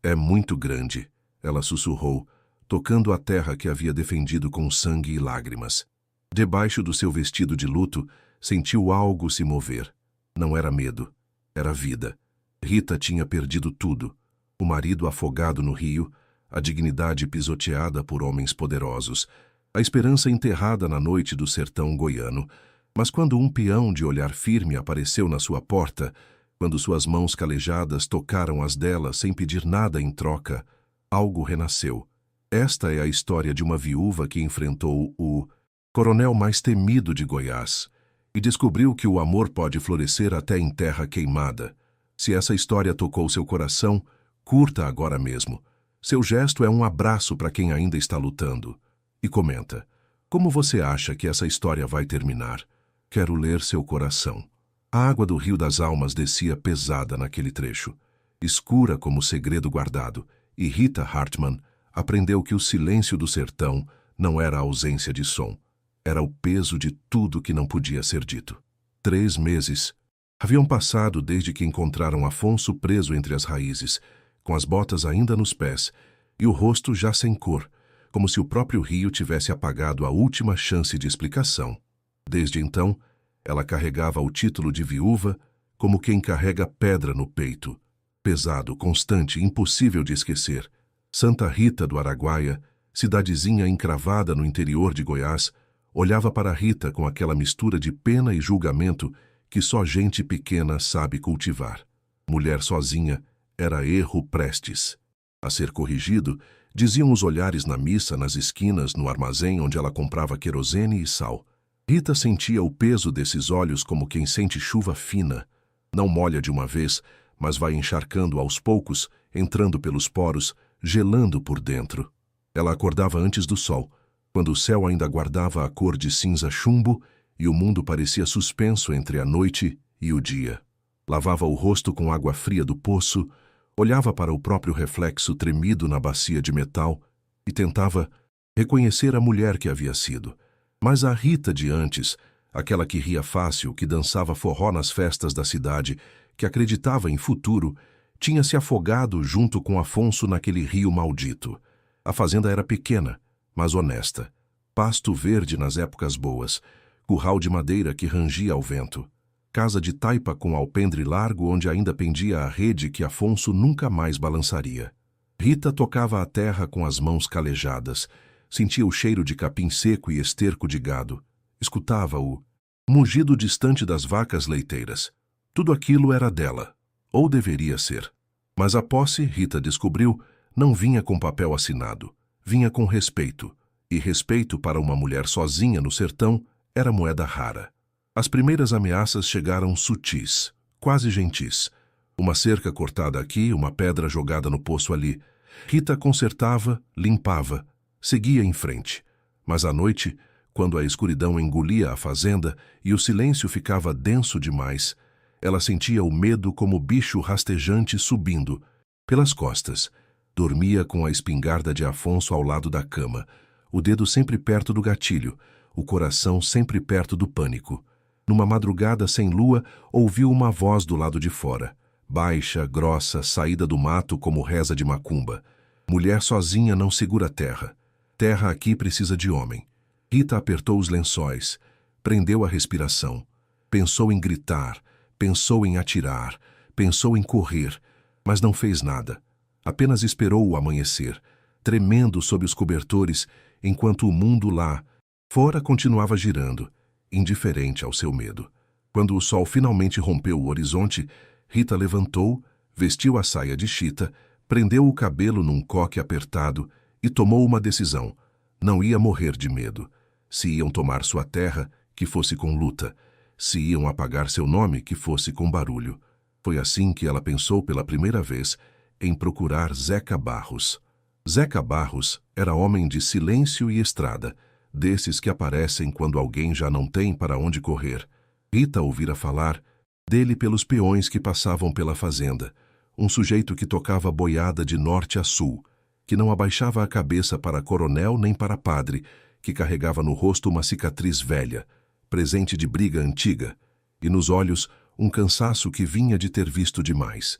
É muito grande, ela sussurrou, tocando a terra que havia defendido com sangue e lágrimas. Debaixo do seu vestido de luto, sentiu algo se mover. Não era medo, era vida. Rita tinha perdido tudo. O marido afogado no rio, a dignidade pisoteada por homens poderosos, a esperança enterrada na noite do sertão goiano. Mas quando um peão de olhar firme apareceu na sua porta, quando suas mãos calejadas tocaram as dela sem pedir nada em troca, algo renasceu. Esta é a história de uma viúva que enfrentou o coronel mais temido de Goiás e descobriu que o amor pode florescer até em terra queimada. Se essa história tocou seu coração, curta agora mesmo. Seu gesto é um abraço para quem ainda está lutando. E comenta: como você acha que essa história vai terminar? Quero ler seu coração. A água do Rio das Almas descia pesada naquele trecho, escura como segredo guardado, e Rita Hartmann aprendeu que o silêncio do sertão não era a ausência de som, era o peso de tudo que não podia ser dito. 3 meses haviam passado desde que encontraram Afonso preso entre as raízes, com as botas ainda nos pés e o rosto já sem cor, como se o próprio rio tivesse apagado a última chance de explicação. Desde então, ela carregava o título de viúva como quem carrega pedra no peito. Pesado, constante, impossível de esquecer. Santa Rita do Araguaia, cidadezinha encravada no interior de Goiás, olhava para Rita com aquela mistura de pena e julgamento que só gente pequena sabe cultivar. Mulher sozinha era erro prestes a ser corrigido, diziam os olhares na missa, nas esquinas, no armazém onde ela comprava querosene e sal. Rita sentia o peso desses olhos como quem sente chuva fina. Não molha de uma vez, mas vai encharcando aos poucos, entrando pelos poros, gelando por dentro. Ela acordava antes do sol, quando o céu ainda guardava a cor de cinza chumbo e o mundo parecia suspenso entre a noite e o dia. Lavava o rosto com água fria do poço, olhava para o próprio reflexo tremido na bacia de metal e tentava reconhecer a mulher que havia sido. Mas a Rita de antes, aquela que ria fácil, que dançava forró nas festas da cidade, que acreditava em futuro, tinha se afogado junto com Afonso naquele rio maldito. A fazenda era pequena, mas honesta. Pasto verde nas épocas boas, curral de madeira que rangia ao vento. Casa de taipa com alpendre largo onde ainda pendia a rede que Afonso nunca mais balançaria. Rita tocava a terra com as mãos calejadas, sentia o cheiro de capim seco e esterco de gado. Escutava o mugido distante das vacas leiteiras. Tudo aquilo era dela, ou deveria ser. Mas a posse, Rita descobriu, não vinha com papel assinado. Vinha com respeito. E respeito para uma mulher sozinha no sertão era moeda rara. As primeiras ameaças chegaram sutis, quase gentis. Uma cerca cortada aqui, uma pedra jogada no poço ali. Rita consertava, limpava, seguia em frente. Mas à noite, quando a escuridão engolia a fazenda e o silêncio ficava denso demais, ela sentia o medo como bicho rastejante subindo pelas costas. Dormia com a espingarda de Afonso ao lado da cama, o dedo sempre perto do gatilho, o coração sempre perto do pânico. Numa madrugada sem lua, ouviu uma voz do lado de fora, baixa, grossa, saída do mato como reza de macumba. Mulher sozinha não segura terra. Terra aqui precisa de homem. Rita apertou os lençóis, prendeu a respiração. Pensou em gritar, pensou em atirar, pensou em correr, mas não fez nada. Apenas esperou o amanhecer, tremendo sob os cobertores, enquanto o mundo lá fora continuava girando, indiferente ao seu medo. Quando o sol finalmente rompeu o horizonte, Rita levantou, vestiu a saia de chita, prendeu o cabelo num coque apertado e tomou uma decisão. Não ia morrer de medo. Se iam tomar sua terra, que fosse com luta. Se iam apagar seu nome, que fosse com barulho. Foi assim que ela pensou pela primeira vez em procurar Zeca Barros. Zeca Barros era homem de silêncio e estrada, desses que aparecem quando alguém já não tem para onde correr. Rita ouvira falar dele pelos peões que passavam pela fazenda, um sujeito que tocava boiada de norte a sul, que não abaixava a cabeça para coronel nem para padre, que carregava no rosto uma cicatriz velha, presente de briga antiga, e nos olhos um cansaço que vinha de ter visto demais.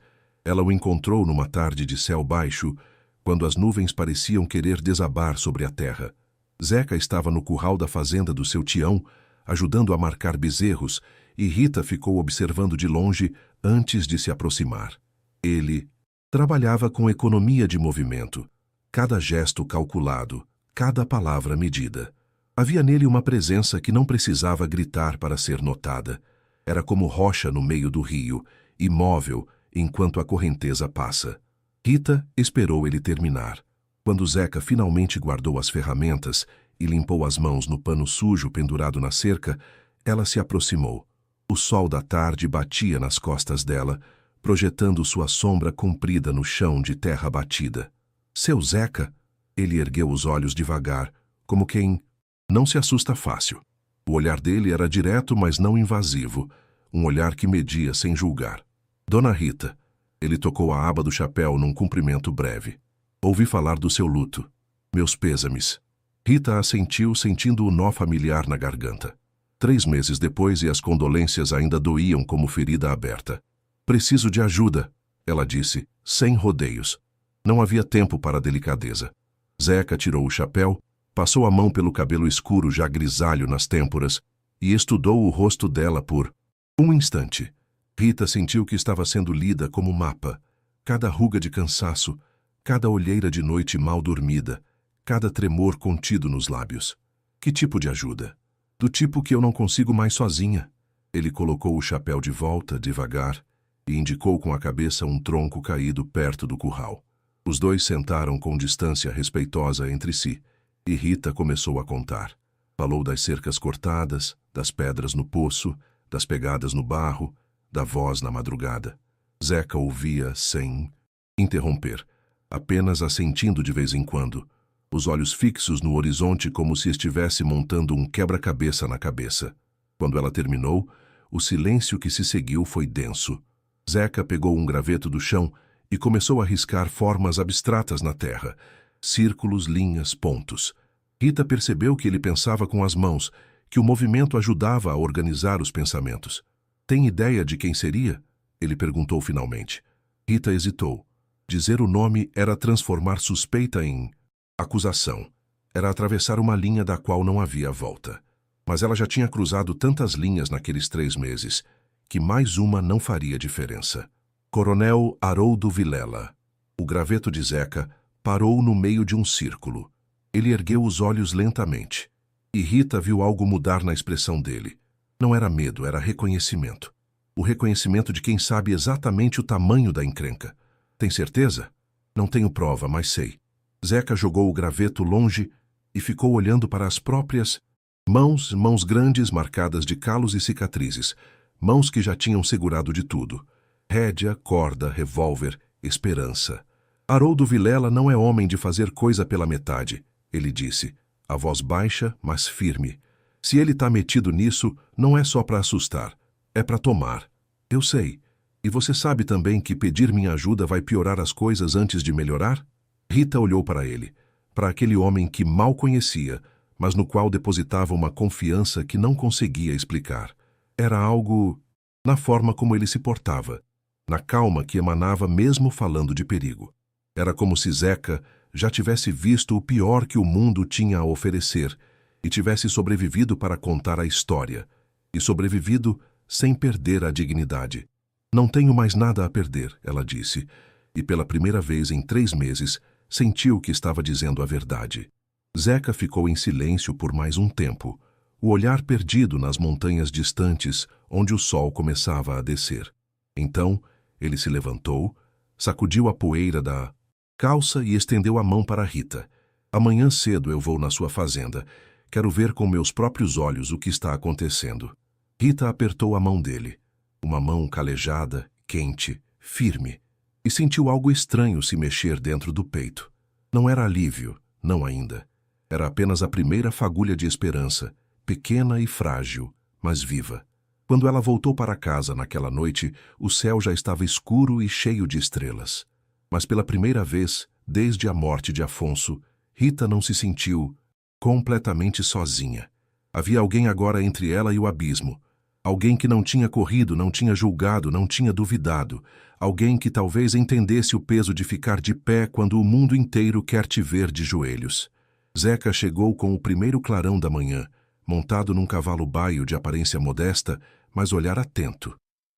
Ela o encontrou numa tarde de céu baixo, quando as nuvens pareciam querer desabar sobre a terra. Zeca estava no curral da fazenda do seu tião, ajudando a marcar bezerros, e Rita ficou observando de longe antes de se aproximar. Ele trabalhava com economia de movimento, cada gesto calculado, cada palavra medida. Havia nele uma presença que não precisava gritar para ser notada. Era como rocha no meio do rio, imóvel enquanto a correnteza passa. Rita esperou ele terminar. Quando Zeca finalmente guardou as ferramentas e limpou as mãos no pano sujo pendurado na cerca, ela se aproximou. O sol da tarde batia nas costas dela, projetando sua sombra comprida no chão de terra batida. Seu Zeca? Ele ergueu os olhos devagar, como quem não se assusta fácil. O olhar dele era direto, mas não invasivo, um olhar que media sem julgar. Dona Rita. Ele tocou a aba do chapéu num cumprimento breve. Ouvi falar do seu luto. Meus pêsames. Rita assentiu, sentindo o nó familiar na garganta. 3 meses depois e as condolências ainda doíam como ferida aberta. Preciso de ajuda, ela disse, sem rodeios. Não havia tempo para delicadeza. Zeca tirou o chapéu, passou a mão pelo cabelo escuro já grisalho nas têmporas e estudou o rosto dela por um instante. Rita sentiu que estava sendo lida como mapa. Cada ruga de cansaço, cada olheira de noite mal dormida, cada tremor contido nos lábios. Que tipo de ajuda? Do tipo que eu não consigo mais sozinha. Ele colocou o chapéu de volta, devagar, e indicou com a cabeça um tronco caído perto do curral. Os dois sentaram com distância respeitosa entre si, e Rita começou a contar. Falou das cercas cortadas, das pedras no poço, das pegadas no barro, da voz na madrugada. Zeca ouvia sem interromper, apenas assentindo de vez em quando, os olhos fixos no horizonte como se estivesse montando um quebra-cabeça na cabeça. Quando ela terminou, o silêncio que se seguiu foi denso. Zeca pegou um graveto do chão e começou a riscar formas abstratas na terra, círculos, linhas, pontos. Rita percebeu que ele pensava com as mãos, que o movimento ajudava a organizar os pensamentos. Tem ideia de quem seria? Ele perguntou finalmente. Rita hesitou. Dizer o nome era transformar suspeita em acusação. Era atravessar uma linha da qual não havia volta. Mas ela já tinha cruzado tantas linhas naqueles 3 meses, que mais uma não faria diferença. Coronel Haroldo Vilela. O graveto de Zeca parou no meio de um círculo. Ele ergueu os olhos lentamente. E Rita viu algo mudar na expressão dele. Não era medo, era reconhecimento. O reconhecimento de quem sabe exatamente o tamanho da encrenca. Tem certeza? Não tenho prova, mas sei. Zeca jogou o graveto longe e ficou olhando para as próprias mãos grandes marcadas de calos e cicatrizes, mãos que já tinham segurado de tudo. Rédea, corda, revólver, esperança. Haroldo Vilela não é homem de fazer coisa pela metade, ele disse, a voz baixa, mas firme. Se ele tá metido nisso, não é só para assustar, é para tomar. Eu sei. E você sabe também que pedir minha ajuda vai piorar as coisas antes de melhorar? Rita olhou para ele, para aquele homem que mal conhecia, mas no qual depositava uma confiança que não conseguia explicar. Era algo na forma como ele se portava, na calma que emanava mesmo falando de perigo. Era como se Zeca já tivesse visto o pior que o mundo tinha a oferecer e tivesse sobrevivido para contar a história, e sobrevivido sem perder a dignidade. Não tenho mais nada a perder, ela disse, e pela primeira vez em 3 meses sentiu que estava dizendo a verdade. Zeca ficou em silêncio por mais um tempo, o olhar perdido nas montanhas distantes onde o sol começava a descer. Então, ele se levantou, sacudiu a poeira da calça e estendeu a mão para Rita. Amanhã cedo eu vou na sua fazenda. Quero ver com meus próprios olhos o que está acontecendo. Rita apertou a mão dele. Uma mão calejada, quente, firme. E sentiu algo estranho se mexer dentro do peito. Não era alívio, não ainda. Era apenas a primeira fagulha de esperança, pequena e frágil, mas viva. Quando ela voltou para casa naquela noite, o céu já estava escuro e cheio de estrelas. Mas pela primeira vez, desde a morte de Afonso, Rita não se sentiu completamente sozinha. Havia alguém agora entre ela e o abismo. Alguém que não tinha corrido, não tinha julgado, não tinha duvidado. Alguém que talvez entendesse o peso de ficar de pé quando o mundo inteiro quer te ver de joelhos. Zeca chegou com o primeiro clarão da manhã, montado num cavalo baio de aparência modesta, mas olhar atento.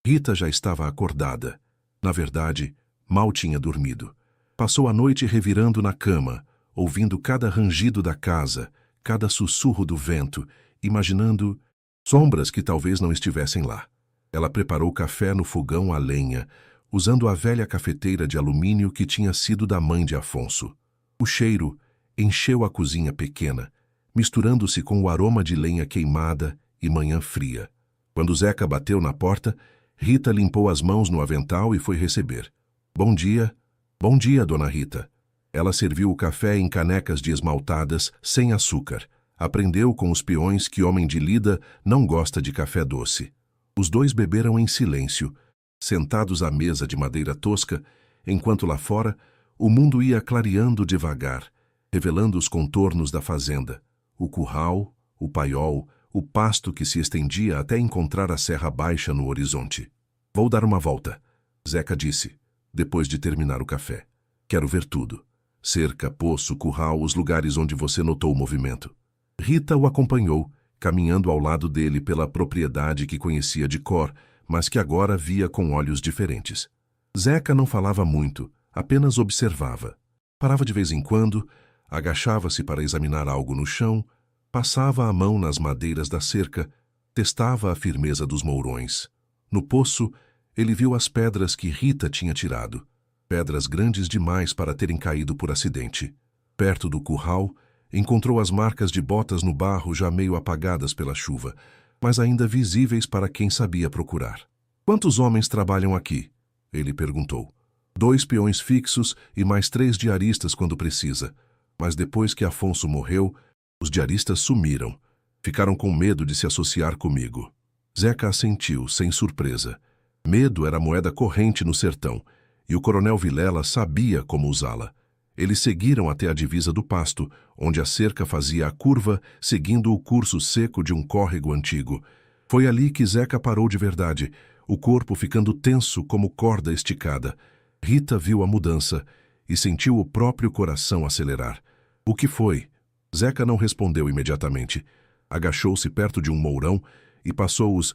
Rita já estava acordada. Na verdade, mal tinha dormido. Passou a noite revirando na cama, ouvindo cada rangido da casa, cada sussurro do vento, imaginando sombras que talvez não estivessem lá. Ela preparou café no fogão a lenha, usando a velha cafeteira de alumínio que tinha sido da mãe de Afonso. O cheiro encheu a cozinha pequena, misturando-se com o aroma de lenha queimada e manhã fria. Quando Zeca bateu na porta, Rita limpou as mãos no avental e foi receber. Bom dia, dona Rita. Ela serviu o café em canecas de esmaltadas, sem açúcar. Aprendeu com os peões que homem de lida não gosta de café doce. Os dois beberam em silêncio, sentados à mesa de madeira tosca, enquanto lá fora o mundo ia clareando devagar, revelando os contornos da fazenda, o curral, o paiol, o pasto que se estendia até encontrar a Serra Baixa no horizonte. Vou dar uma volta, Zeca disse, depois de terminar o café. Quero ver tudo. Cerca, poço, curral, os lugares onde você notou o movimento. Rita o acompanhou, caminhando ao lado dele pela propriedade que conhecia de cor, mas que agora via com olhos diferentes. Zeca não falava muito, apenas observava. Parava de vez em quando, agachava-se para examinar algo no chão, passava a mão nas madeiras da cerca, testava a firmeza dos mourões. No poço, ele viu as pedras que Rita tinha tirado, pedras grandes demais para terem caído por acidente. Perto do curral, encontrou as marcas de botas no barro já meio apagadas pela chuva, mas ainda visíveis para quem sabia procurar. Quantos homens trabalham aqui? Ele perguntou. 2 peões fixos e mais 3 diaristas quando precisa. Mas depois que Afonso morreu, os diaristas sumiram. Ficaram com medo de se associar comigo. Zeca assentiu, sem surpresa. Medo era moeda corrente no sertão, e o coronel Vilela sabia como usá-la. Eles seguiram até a divisa do pasto, onde a cerca fazia a curva, seguindo o curso seco de um córrego antigo. Foi ali que Zeca parou de verdade, o corpo ficando tenso como corda esticada. Rita viu a mudança e sentiu o próprio coração acelerar. O que foi? Zeca não respondeu imediatamente. Agachou-se perto de um mourão e passou os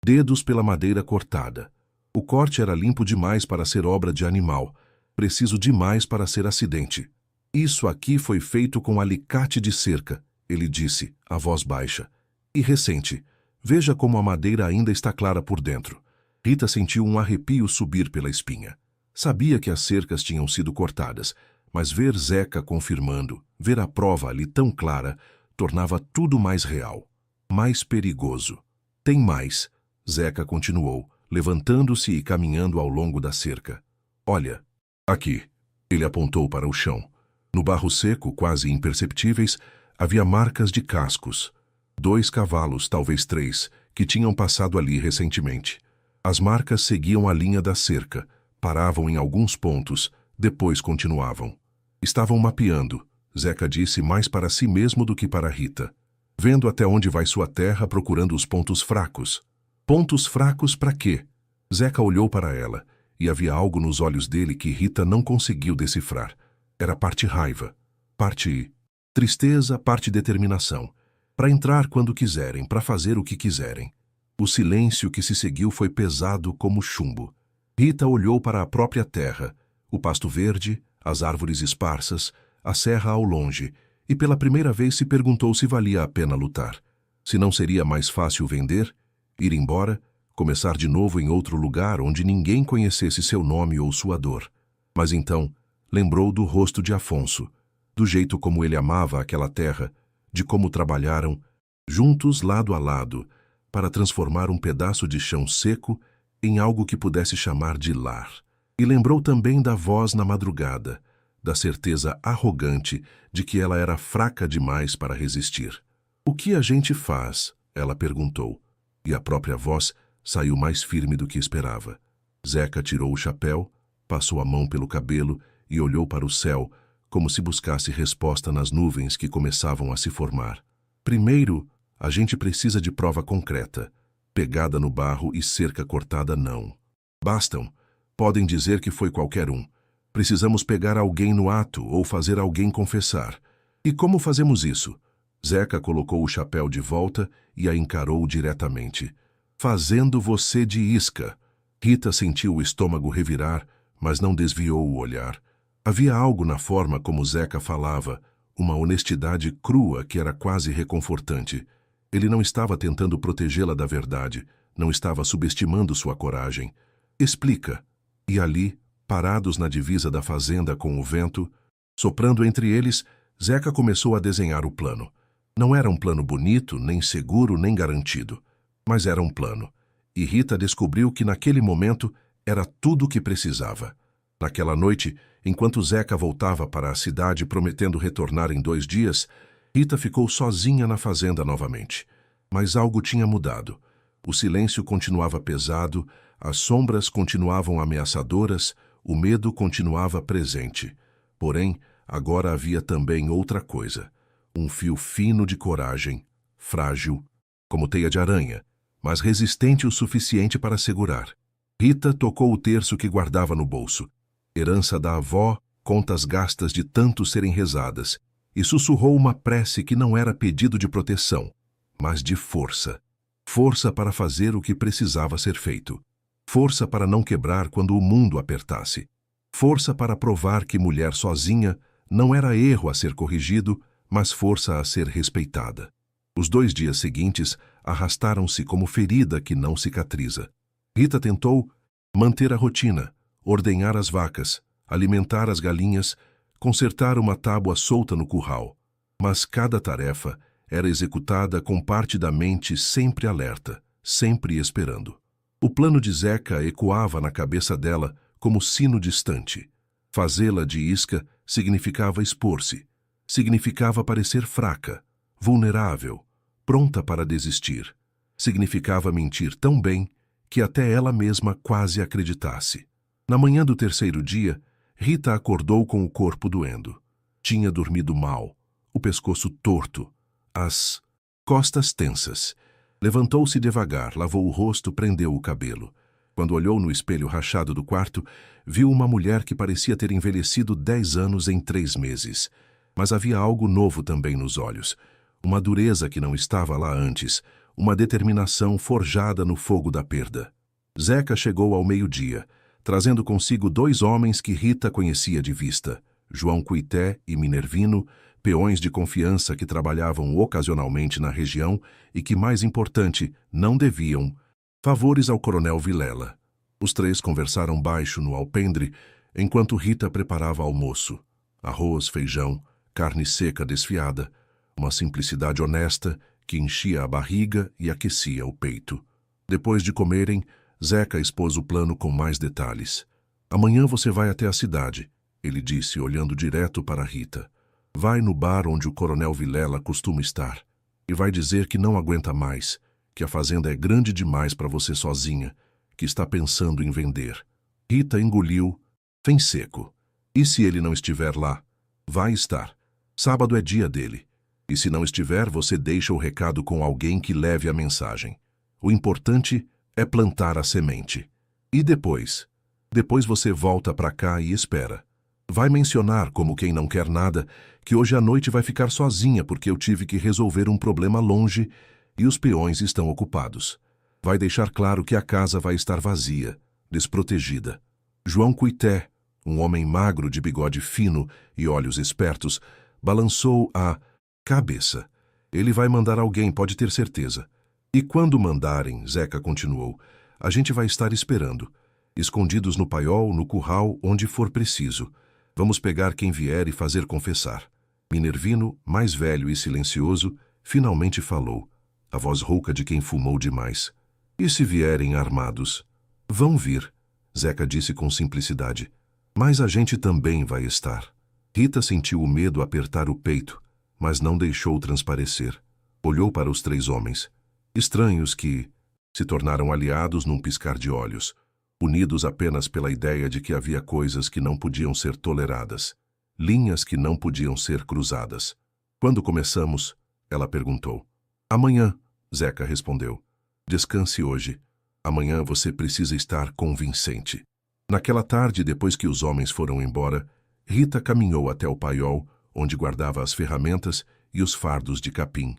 dedos pela madeira cortada. O corte era limpo demais para ser obra de animal, preciso demais para ser acidente. Isso aqui foi feito com alicate de cerca, ele disse, a voz baixa. E recente. Veja como a madeira ainda está clara por dentro. Rita sentiu um arrepio subir pela espinha. Sabia que as cercas tinham sido cortadas, mas ver Zeca confirmando, ver a prova ali tão clara, tornava tudo mais real, mais perigoso. Tem mais, Zeca continuou, levantando-se e caminhando ao longo da cerca. Olha, aqui. Ele apontou para o chão. No barro seco, quase imperceptíveis, havia marcas de cascos. 2 cavalos, talvez 3, que tinham passado ali recentemente. As marcas seguiam a linha da cerca, paravam em alguns pontos, depois continuavam. Estavam mapeando, Zeca disse mais para si mesmo do que para Rita. Vendo até onde vai sua terra, procurando os pontos fracos. Pontos fracos para quê? Zeca olhou para ela, e havia algo nos olhos dele que Rita não conseguiu decifrar. Era parte raiva, parte tristeza, parte determinação. Para entrar quando quiserem, para fazer o que quiserem. O silêncio que se seguiu foi pesado como chumbo. Rita olhou para a própria terra, o pasto verde, as árvores esparsas, a serra ao longe, e pela primeira vez se perguntou se valia a pena lutar. Se não seria mais fácil vender, ir embora, começar de novo em outro lugar onde ninguém conhecesse seu nome ou sua dor. Mas então, lembrou do rosto de Afonso, do jeito como ele amava aquela terra, de como trabalharam, juntos lado a lado, para transformar um pedaço de chão seco em algo que pudesse chamar de lar. E lembrou também da voz na madrugada, da certeza arrogante de que ela era fraca demais para resistir. O que a gente faz? Ela perguntou, e a própria voz saiu mais firme do que esperava. Zeca tirou o chapéu, passou a mão pelo cabelo e olhou para o céu, como se buscasse resposta nas nuvens que começavam a se formar. Primeiro, a gente precisa de prova concreta. Pegada no barro e cerca cortada não. Bastam. Podem dizer que foi qualquer um. Precisamos pegar alguém no ato ou fazer alguém confessar. E como fazemos isso? Zeca colocou o chapéu de volta e a encarou diretamente. Fazendo você de isca. Rita sentiu o estômago revirar, mas não desviou o olhar. Havia algo na forma como Zeca falava, uma honestidade crua que era quase reconfortante. Ele não estava tentando protegê-la da verdade, não estava subestimando sua coragem. Explica. E ali, parados na divisa da fazenda com o vento, soprando entre eles, Zeca começou a desenhar o plano. Não era um plano bonito, nem seguro, nem garantido. Mas era um plano. E Rita descobriu que naquele momento era tudo o que precisava. Naquela noite, enquanto Zeca voltava para a cidade prometendo retornar em 2 dias, Rita ficou sozinha na fazenda novamente. Mas algo tinha mudado. O silêncio continuava pesado, as sombras continuavam ameaçadoras, o medo continuava presente. Porém, agora havia também outra coisa. Um fio fino de coragem, frágil, como teia de aranha, mas resistente o suficiente para segurar. Rita tocou o terço que guardava no bolso. Herança da avó, contas gastas de tanto serem rezadas, e sussurrou uma prece que não era pedido de proteção, mas de força. Força para fazer o que precisava ser feito. Força para não quebrar quando o mundo apertasse. Força para provar que mulher sozinha não era erro a ser corrigido, mas força a ser respeitada. Os 2 dias seguintes arrastaram-se como ferida que não cicatriza. Rita tentou manter a rotina, ordenhar as vacas, alimentar as galinhas, consertar uma tábua solta no curral. Mas cada tarefa era executada com parte da mente sempre alerta, sempre esperando. O plano de Zeca ecoava na cabeça dela como sino distante. Fazê-la de isca significava expor-se, significava parecer fraca, vulnerável, pronta para desistir. Significava mentir tão bem que até ela mesma quase acreditasse. Na manhã do 3º dia, Rita acordou com o corpo doendo. Tinha dormido mal, o pescoço torto, as costas tensas. Levantou-se devagar, lavou o rosto, prendeu o cabelo. Quando olhou no espelho rachado do quarto, viu uma mulher que parecia ter envelhecido 10 anos em 3 meses. Mas havia algo novo também nos olhos. Uma dureza que não estava lá antes, uma determinação forjada no fogo da perda. Zeca chegou ao meio-dia, trazendo consigo 2 homens que Rita conhecia de vista, João Cuité e Minervino, peões de confiança que trabalhavam ocasionalmente na região e que, mais importante, não deviam favores ao coronel Vilela. Os 3 conversaram baixo no alpendre, enquanto Rita preparava almoço. Arroz, feijão, carne seca desfiada, uma simplicidade honesta que enchia a barriga e aquecia o peito. Depois de comerem, Zeca expôs o plano com mais detalhes. Amanhã você vai até a cidade, ele disse, olhando direto para Rita. Vai no bar onde o coronel Vilela costuma estar e vai dizer que não aguenta mais, que a fazenda é grande demais para você sozinha, que está pensando em vender. Rita engoliu, fem seco. E se ele não estiver lá? Vai estar. Sábado é dia dele. E se não estiver, você deixa o recado com alguém que leve a mensagem. O importante é plantar a semente. E depois? Depois você volta para cá e espera. Vai mencionar, como quem não quer nada, que hoje à noite vai ficar sozinha porque eu tive que resolver um problema longe e os peões estão ocupados. Vai deixar claro que a casa vai estar vazia, desprotegida. João Cuité, um homem magro de bigode fino e olhos espertos, balançou a cabeça. Ele vai mandar alguém, pode ter certeza. E quando mandarem, Zeca continuou, a gente vai estar esperando, escondidos no paiol, no curral, onde for preciso. Vamos pegar quem vier e fazer confessar. Minervino, mais velho e silencioso, finalmente falou, a voz rouca de quem fumou demais. E se vierem armados? Vão vir, Zeca disse com simplicidade. Mas a gente também vai estar. Rita sentiu o medo apertar o peito, mas não deixou transparecer. Olhou para os 3 homens. Estranhos que se tornaram aliados num piscar de olhos, unidos apenas pela ideia de que havia coisas que não podiam ser toleradas, linhas que não podiam ser cruzadas. Quando começamos? Ela perguntou. Amanhã, Zeca respondeu. Descanse hoje. Amanhã você precisa estar convincente. Naquela tarde, depois que os homens foram embora, Rita caminhou até o paiol, onde guardava as ferramentas e os fardos de capim.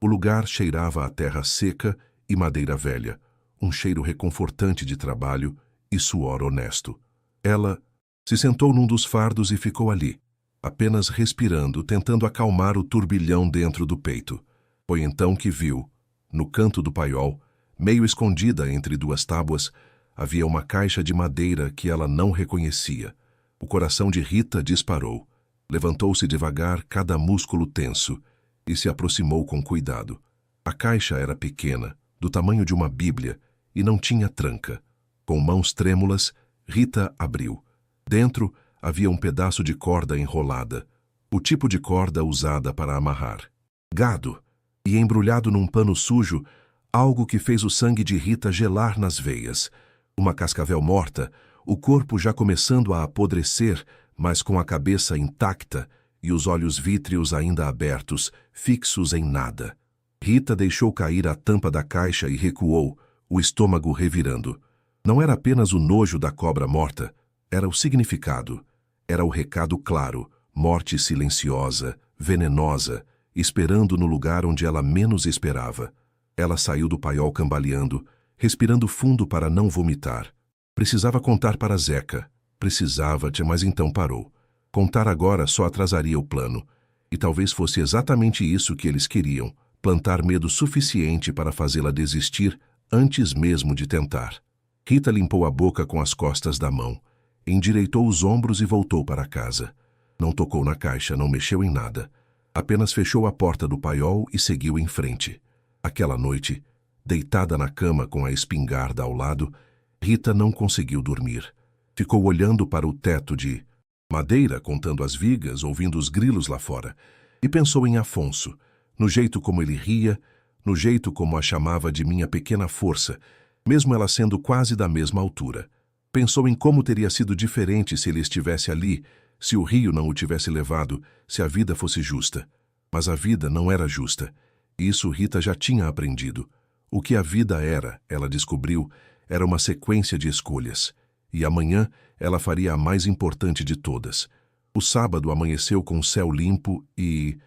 O lugar cheirava a terra seca e madeira velha, um cheiro reconfortante de trabalho e suor honesto. Ela se sentou num dos fardos e ficou ali, apenas respirando, tentando acalmar o turbilhão dentro do peito. Foi então que viu, no canto do paiol, meio escondida entre duas tábuas, havia uma caixa de madeira que ela não reconhecia. O coração de Rita disparou. Levantou-se devagar, cada músculo tenso, e se aproximou com cuidado. A caixa era pequena, do tamanho de uma bíblia, e não tinha tranca. Com mãos trêmulas, Rita abriu. Dentro havia um pedaço de corda enrolada, o tipo de corda usada para amarrar gado, e embrulhado num pano sujo, algo que fez o sangue de Rita gelar nas veias. Uma cascavel morta, o corpo já começando a apodrecer, mas com a cabeça intacta e os olhos vítreos ainda abertos, fixos em nada. Rita deixou cair a tampa da caixa e recuou, o estômago revirando. Não era apenas o nojo da cobra morta, era o significado. Era o recado claro, morte silenciosa, venenosa, esperando no lugar onde ela menos esperava. Ela saiu do paiol cambaleando, respirando fundo para não vomitar. Precisava contar para Zeca. Precisava, mas então parou. Contar agora só atrasaria o plano. E talvez fosse exatamente isso que eles queriam, plantar medo suficiente para fazê-la desistir antes mesmo de tentar. Rita limpou a boca com as costas da mão, endireitou os ombros e voltou para casa. Não tocou na caixa, não mexeu em nada. Apenas fechou a porta do paiol e seguiu em frente. Aquela noite, deitada na cama com a espingarda ao lado, Rita não conseguiu dormir. Ficou olhando para o teto de madeira, contando as vigas, ouvindo os grilos lá fora, e pensou em Afonso, no jeito como ele ria, no jeito como a chamava de minha pequena força, mesmo ela sendo quase da mesma altura. Pensou em como teria sido diferente se ele estivesse ali, se o rio não o tivesse levado, se a vida fosse justa. Mas a vida não era justa. Isso Rita já tinha aprendido. O que a vida era, ela descobriu, era uma sequência de escolhas. E amanhã ela faria a mais importante de todas. O sábado amanheceu com o céu limpo e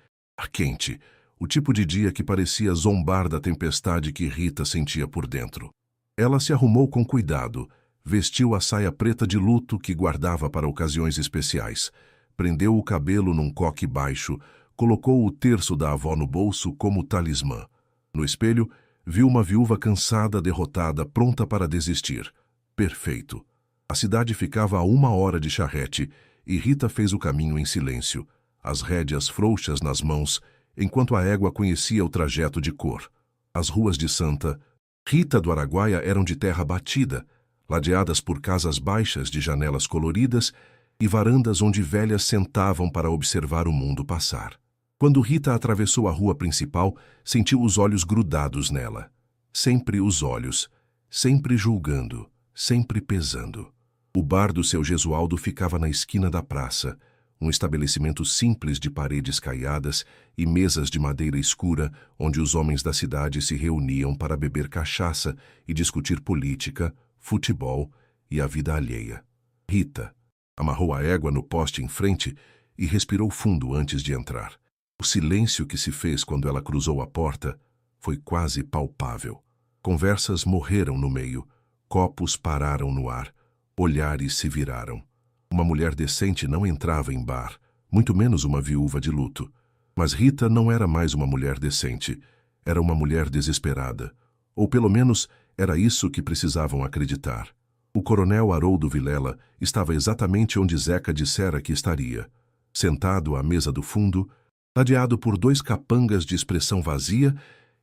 quente, o tipo de dia que parecia zombar da tempestade que Rita sentia por dentro. Ela se arrumou com cuidado, vestiu a saia preta de luto que guardava para ocasiões especiais, prendeu o cabelo num coque baixo, colocou o terço da avó no bolso como talismã. No espelho, viu uma viúva cansada, derrotada, pronta para desistir. Perfeito. A cidade ficava a 1 hora de charrete e Rita fez o caminho em silêncio, as rédeas frouxas nas mãos, enquanto a égua conhecia o trajeto de cor. As ruas de Santa Rita do Araguaia eram de terra batida, ladeadas por casas baixas de janelas coloridas e varandas onde velhas sentavam para observar o mundo passar. Quando Rita atravessou a rua principal, sentiu os olhos grudados nela. Sempre os olhos, sempre julgando, sempre pesando. O bar do seu Gesualdo ficava na esquina da praça, um estabelecimento simples de paredes caiadas e mesas de madeira escura, onde os homens da cidade se reuniam para beber cachaça e discutir política, futebol e a vida alheia. Rita amarrou a égua no poste em frente e respirou fundo antes de entrar. O silêncio que se fez quando ela cruzou a porta foi quase palpável. Conversas morreram no meio, copos pararam no ar, olhares se viraram. Uma mulher decente não entrava em bar, muito menos uma viúva de luto. Mas Rita não era mais uma mulher decente, era uma mulher desesperada. Ou pelo menos era isso que precisavam acreditar. O coronel Haroldo Vilela estava exatamente onde Zeca dissera que estaria, sentado à mesa do fundo, ladeado por 2 capangas de expressão vazia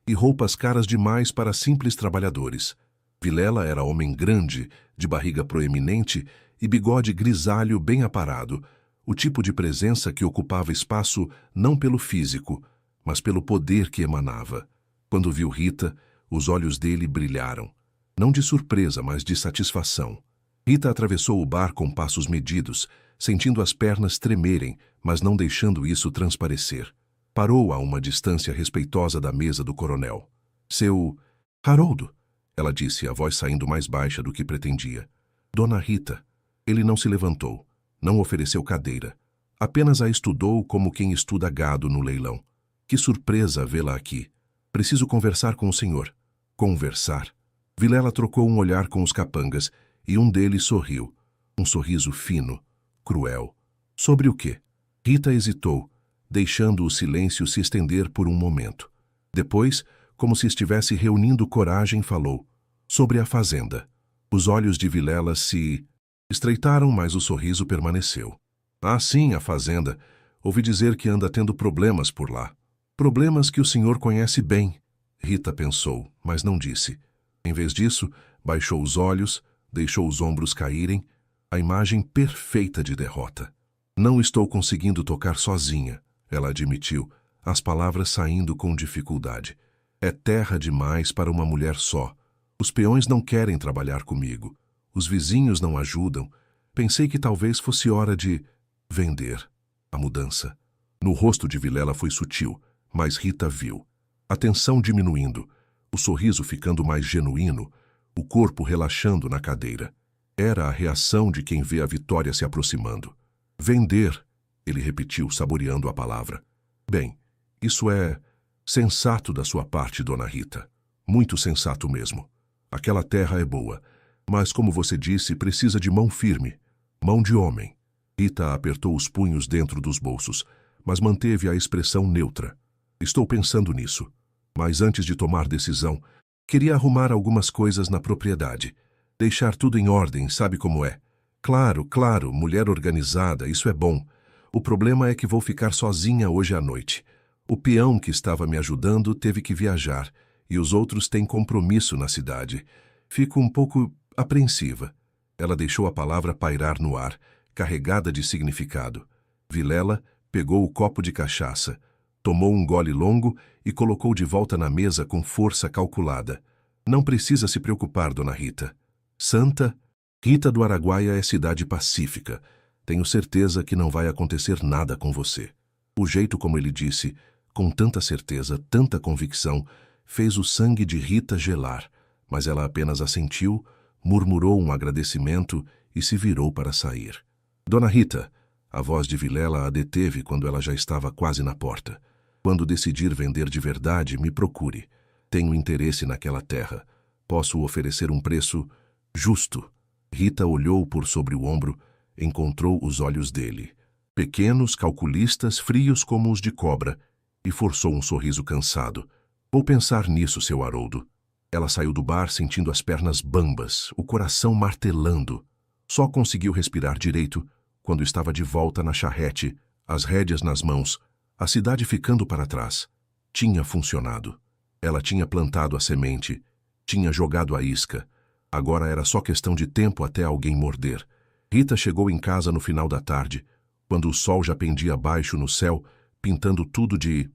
e roupas caras demais para simples trabalhadores. Vilela era homem grande, de barriga proeminente e bigode grisalho bem aparado, o tipo de presença que ocupava espaço não pelo físico, mas pelo poder que emanava. Quando viu Rita, os olhos dele brilharam, não de surpresa, mas de satisfação. Rita atravessou o bar com passos medidos, sentindo as pernas tremerem, mas não deixando isso transparecer. Parou a uma distância respeitosa da mesa do coronel. Seu Haroldo, ela disse, a voz saindo mais baixa do que pretendia. Dona Rita. Ele não se levantou, não ofereceu cadeira. Apenas a estudou como quem estuda gado no leilão. Que surpresa vê-la aqui. Preciso conversar com o senhor. Conversar. Vilela trocou um olhar com os capangas e um deles sorriu. Um sorriso fino, cruel. Sobre o quê? Rita hesitou, deixando o silêncio se estender por um momento. Depois, como se estivesse reunindo coragem, falou. Sobre a fazenda. Os olhos de Vilela se estreitaram, mas o sorriso permaneceu. Ah, sim, a fazenda. Ouvi dizer que anda tendo problemas por lá. Problemas que o senhor conhece bem. Rita pensou, mas não disse. Em vez disso, baixou os olhos, deixou os ombros caírem, a imagem perfeita de derrota. Não estou conseguindo tocar sozinha, ela admitiu, as palavras saindo com dificuldade. É terra demais para uma mulher só. Os peões não querem trabalhar comigo. Os vizinhos não ajudam. Pensei que talvez fosse hora de vender. A mudança. No rosto de Vilela foi sutil, mas Rita viu. A tensão diminuindo, o sorriso ficando mais genuíno, o corpo relaxando na cadeira. Era a reação de quem vê a vitória se aproximando. Vender, ele repetiu, saboreando a palavra. Bem, isso é sensato da sua parte, dona Rita. Muito sensato mesmo. Aquela terra é boa, mas, como você disse, precisa de mão firme, mão de homem. Rita apertou os punhos dentro dos bolsos, mas manteve a expressão neutra. Estou pensando nisso, mas antes de tomar decisão, queria arrumar algumas coisas na propriedade. Deixar tudo em ordem, sabe como é? Claro, claro, mulher organizada, isso é bom. O problema é que vou ficar sozinha hoje à noite. O peão que estava me ajudando teve que viajar, e os outros têm compromisso na cidade. Fico um pouco apreensiva. Ela deixou a palavra pairar no ar, carregada de significado. Vilela pegou o copo de cachaça, tomou um gole longo e colocou de volta na mesa com força calculada. Não precisa se preocupar, dona Rita. Santa Rita do Araguaia é cidade pacífica. Tenho certeza que não vai acontecer nada com você. O jeito como ele disse, com tanta certeza, tanta convicção, fez o sangue de Rita gelar, mas ela apenas assentiu, murmurou um agradecimento e se virou para sair. Dona Rita, a voz de Vilela a deteve quando ela já estava quase na porta. Quando decidir vender de verdade, me procure. Tenho interesse naquela terra. Posso oferecer um preço justo. Rita olhou por sobre o ombro, encontrou os olhos dele. Pequenos, calculistas, frios como os de cobra, e forçou um sorriso cansado. Vou pensar nisso, seu Haroldo. Ela saiu do bar sentindo as pernas bambas, o coração martelando. Só conseguiu respirar direito quando estava de volta na charrete, as rédeas nas mãos, a cidade ficando para trás. Tinha funcionado. Ela tinha plantado a semente, tinha jogado a isca. Agora era só questão de tempo até alguém morder. Rita chegou em casa no final da tarde, quando o sol já pendia baixo no céu, pintando tudo de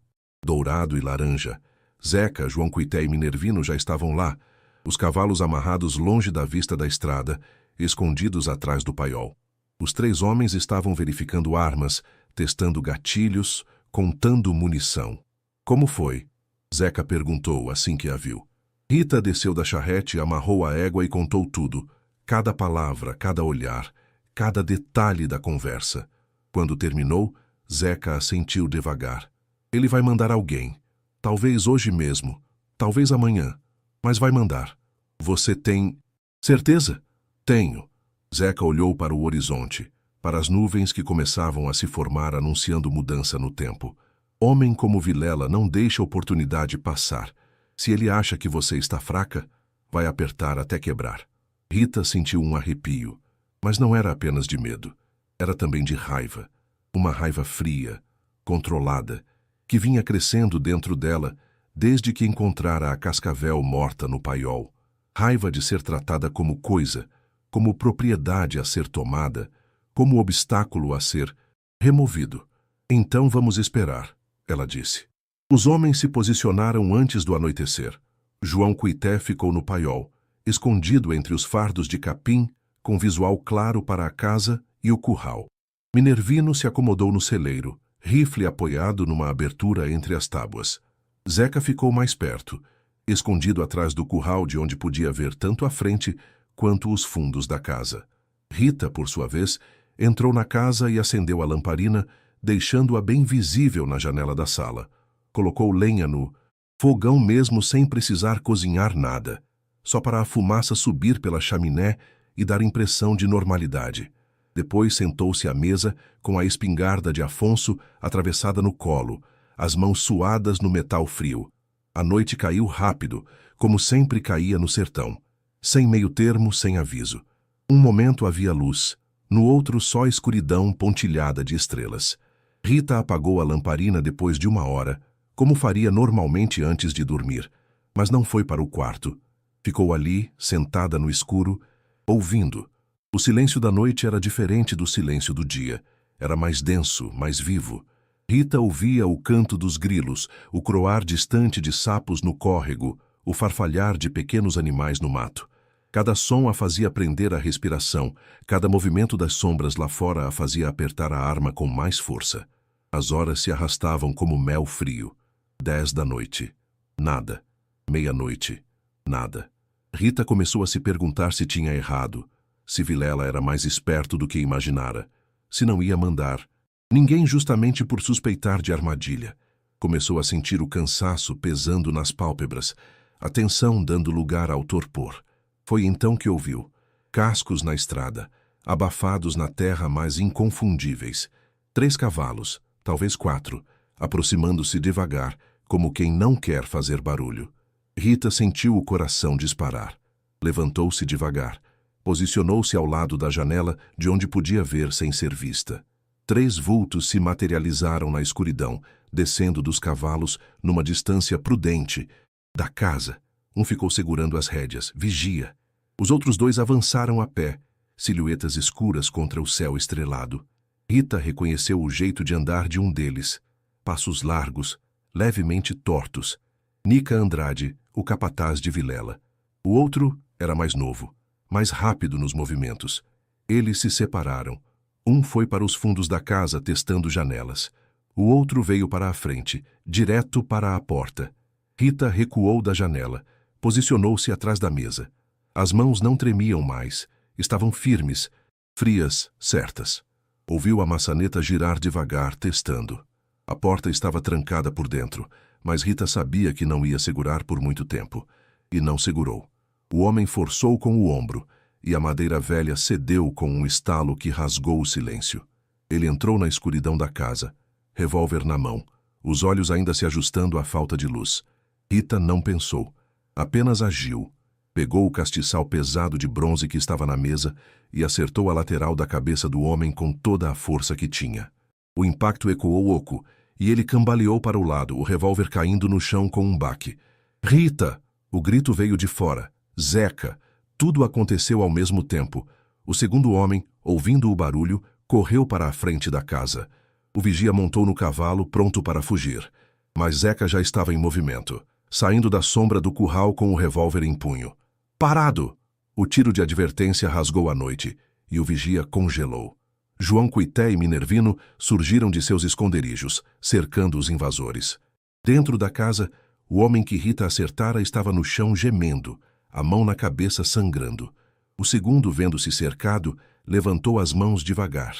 dourado e laranja. Zeca, João Cuité e Minervino já estavam lá, os cavalos amarrados longe da vista da estrada, escondidos atrás do paiol. Os 3 homens estavam verificando armas, testando gatilhos, contando munição. Como foi? Zeca perguntou assim que a viu. Rita desceu da charrete, amarrou a égua e contou tudo, cada palavra, cada olhar, cada detalhe da conversa. Quando terminou, Zeca assentiu devagar. Ele vai mandar alguém. Talvez hoje mesmo, talvez amanhã, mas vai mandar. Você tem certeza? Tenho. Zeca olhou para o horizonte, para as nuvens que começavam a se formar anunciando mudança no tempo. Homem como Vilela não deixa a oportunidade passar. Se ele acha que você está fraca, vai apertar até quebrar. Rita sentiu um arrepio, mas não era apenas de medo. Era também de raiva. Uma raiva fria, controlada, que vinha crescendo dentro dela desde que encontrara a Cascavel morta no paiol. Raiva de ser tratada como coisa, como propriedade a ser tomada, como obstáculo a ser removido. Então vamos esperar, ela disse. Os homens se posicionaram antes do anoitecer. João Cuité ficou no paiol, escondido entre os fardos de capim, com visual claro para a casa e o curral. Minervino se acomodou no celeiro, rifle apoiado numa abertura entre as tábuas. Zeca ficou mais perto, escondido atrás do curral de onde podia ver tanto a frente quanto os fundos da casa. Rita, por sua vez, entrou na casa e acendeu a lamparina, deixando-a bem visível na janela da sala. Colocou lenha no fogão mesmo sem precisar cozinhar nada, só para a fumaça subir pela chaminé e dar impressão de normalidade. Depois sentou-se à mesa com a espingarda de Afonso atravessada no colo, as mãos suadas no metal frio. A noite caiu rápido, como sempre caía no sertão, sem meio termo, sem aviso. Um momento havia luz, no outro só escuridão pontilhada de estrelas. Rita apagou a lamparina depois de 1 hora, como faria normalmente antes de dormir, mas não foi para o quarto. Ficou ali, sentada no escuro, ouvindo. O silêncio da noite era diferente do silêncio do dia. Era mais denso, mais vivo. Rita ouvia o canto dos grilos, o croar distante de sapos no córrego, o farfalhar de pequenos animais no mato. Cada som a fazia prender a respiração, cada movimento das sombras lá fora a fazia apertar a arma com mais força. As horas se arrastavam como mel frio. 10 da noite. Nada. Meia-noite. Nada. Rita começou a se perguntar se tinha errado, se Vilela era mais esperto do que imaginara, se não ia mandar ninguém justamente por suspeitar de armadilha. Começou a sentir o cansaço pesando nas pálpebras, a tensão dando lugar ao torpor. Foi então que ouviu cascos na estrada, abafados na terra mais inconfundíveis. 3 cavalos, talvez 4, aproximando-se devagar, como quem não quer fazer barulho. Rita sentiu o coração disparar. Levantou-se devagar. Posicionou-se ao lado da janela, de onde podia ver sem ser vista. 3 vultos se materializaram na escuridão, descendo dos cavalos numa distância prudente da casa. Um ficou segurando as rédeas, vigia. Os outros 2 avançaram a pé, silhuetas escuras contra o céu estrelado. Rita reconheceu o jeito de andar de um deles. Passos largos, levemente tortos. Nica Andrade, o capataz de Vilela. O outro era mais novo, mais rápido nos movimentos. Eles se separaram. Um foi para os fundos da casa testando janelas. O outro veio para a frente, direto para a porta. Rita recuou da janela, posicionou-se atrás da mesa. As mãos não tremiam mais, estavam firmes, frias, certas. Ouviu a maçaneta girar devagar, testando. A porta estava trancada por dentro, mas Rita sabia que não ia segurar por muito tempo. E não segurou. O homem forçou com o ombro, e a madeira velha cedeu com um estalo que rasgou o silêncio. Ele entrou na escuridão da casa, revólver na mão, os olhos ainda se ajustando à falta de luz. Rita não pensou, apenas agiu. Pegou o castiçal pesado de bronze que estava na mesa e acertou a lateral da cabeça do homem com toda a força que tinha. O impacto ecoou oco, e ele cambaleou para o lado, o revólver caindo no chão com um baque. Rita! O grito veio de fora. Zeca! Tudo aconteceu ao mesmo tempo. O segundo homem, ouvindo o barulho, correu para a frente da casa. O vigia montou no cavalo, pronto para fugir. Mas Zeca já estava em movimento, saindo da sombra do curral com o revólver em punho. Parado! O tiro de advertência rasgou a noite, e o vigia congelou. João Cuité e Minervino surgiram de seus esconderijos, cercando os invasores. Dentro da casa, o homem que Rita acertara estava no chão gemendo, a mão na cabeça sangrando. O segundo, vendo-se cercado, levantou as mãos devagar.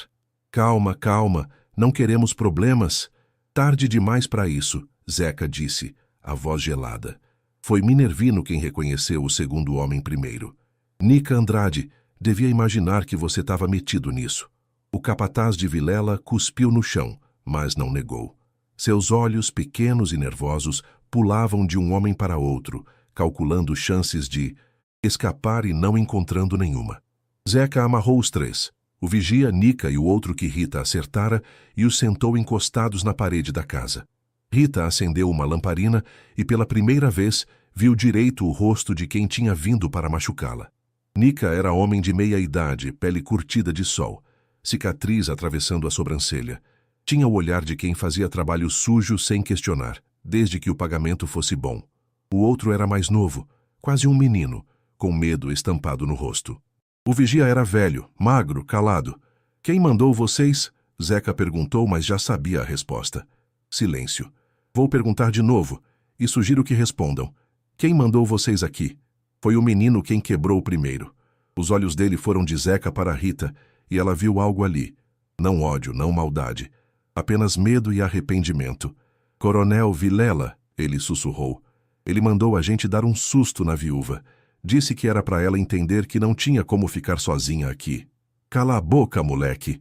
Calma, calma, não queremos problemas. Tarde demais para isso, Zeca disse, a voz gelada. Foi Minervino quem reconheceu o segundo homem primeiro. Nica Andrade, devia imaginar que você estava metido nisso. O capataz de Vilela cuspiu no chão, mas não negou. Seus olhos, pequenos e nervosos, pulavam de um homem para outro, calculando chances de escapar e não encontrando nenhuma. Zeca amarrou os 3, o vigia, Nica e o outro que Rita acertara, e os sentou encostados na parede da casa. Rita acendeu uma lamparina e, pela primeira vez, viu direito o rosto de quem tinha vindo para machucá-la. Nica era homem de meia idade, pele curtida de sol, cicatriz atravessando a sobrancelha. Tinha o olhar de quem fazia trabalho sujo sem questionar, desde que o pagamento fosse bom. O outro era mais novo, quase um menino, com medo estampado no rosto. O vigia era velho, magro, calado. Quem mandou vocês? Zeca perguntou, mas já sabia a resposta. Silêncio. Vou perguntar de novo, e sugiro que respondam. Quem mandou vocês aqui? Foi o menino quem quebrou primeiro. Os olhos dele foram de Zeca para Rita, e ela viu algo ali. Não ódio, não maldade. Apenas medo e arrependimento. Coronel Vilela, ele sussurrou. Ele mandou a gente dar um susto na viúva. Disse que era para ela entender que não tinha como ficar sozinha aqui. Cala a boca, moleque,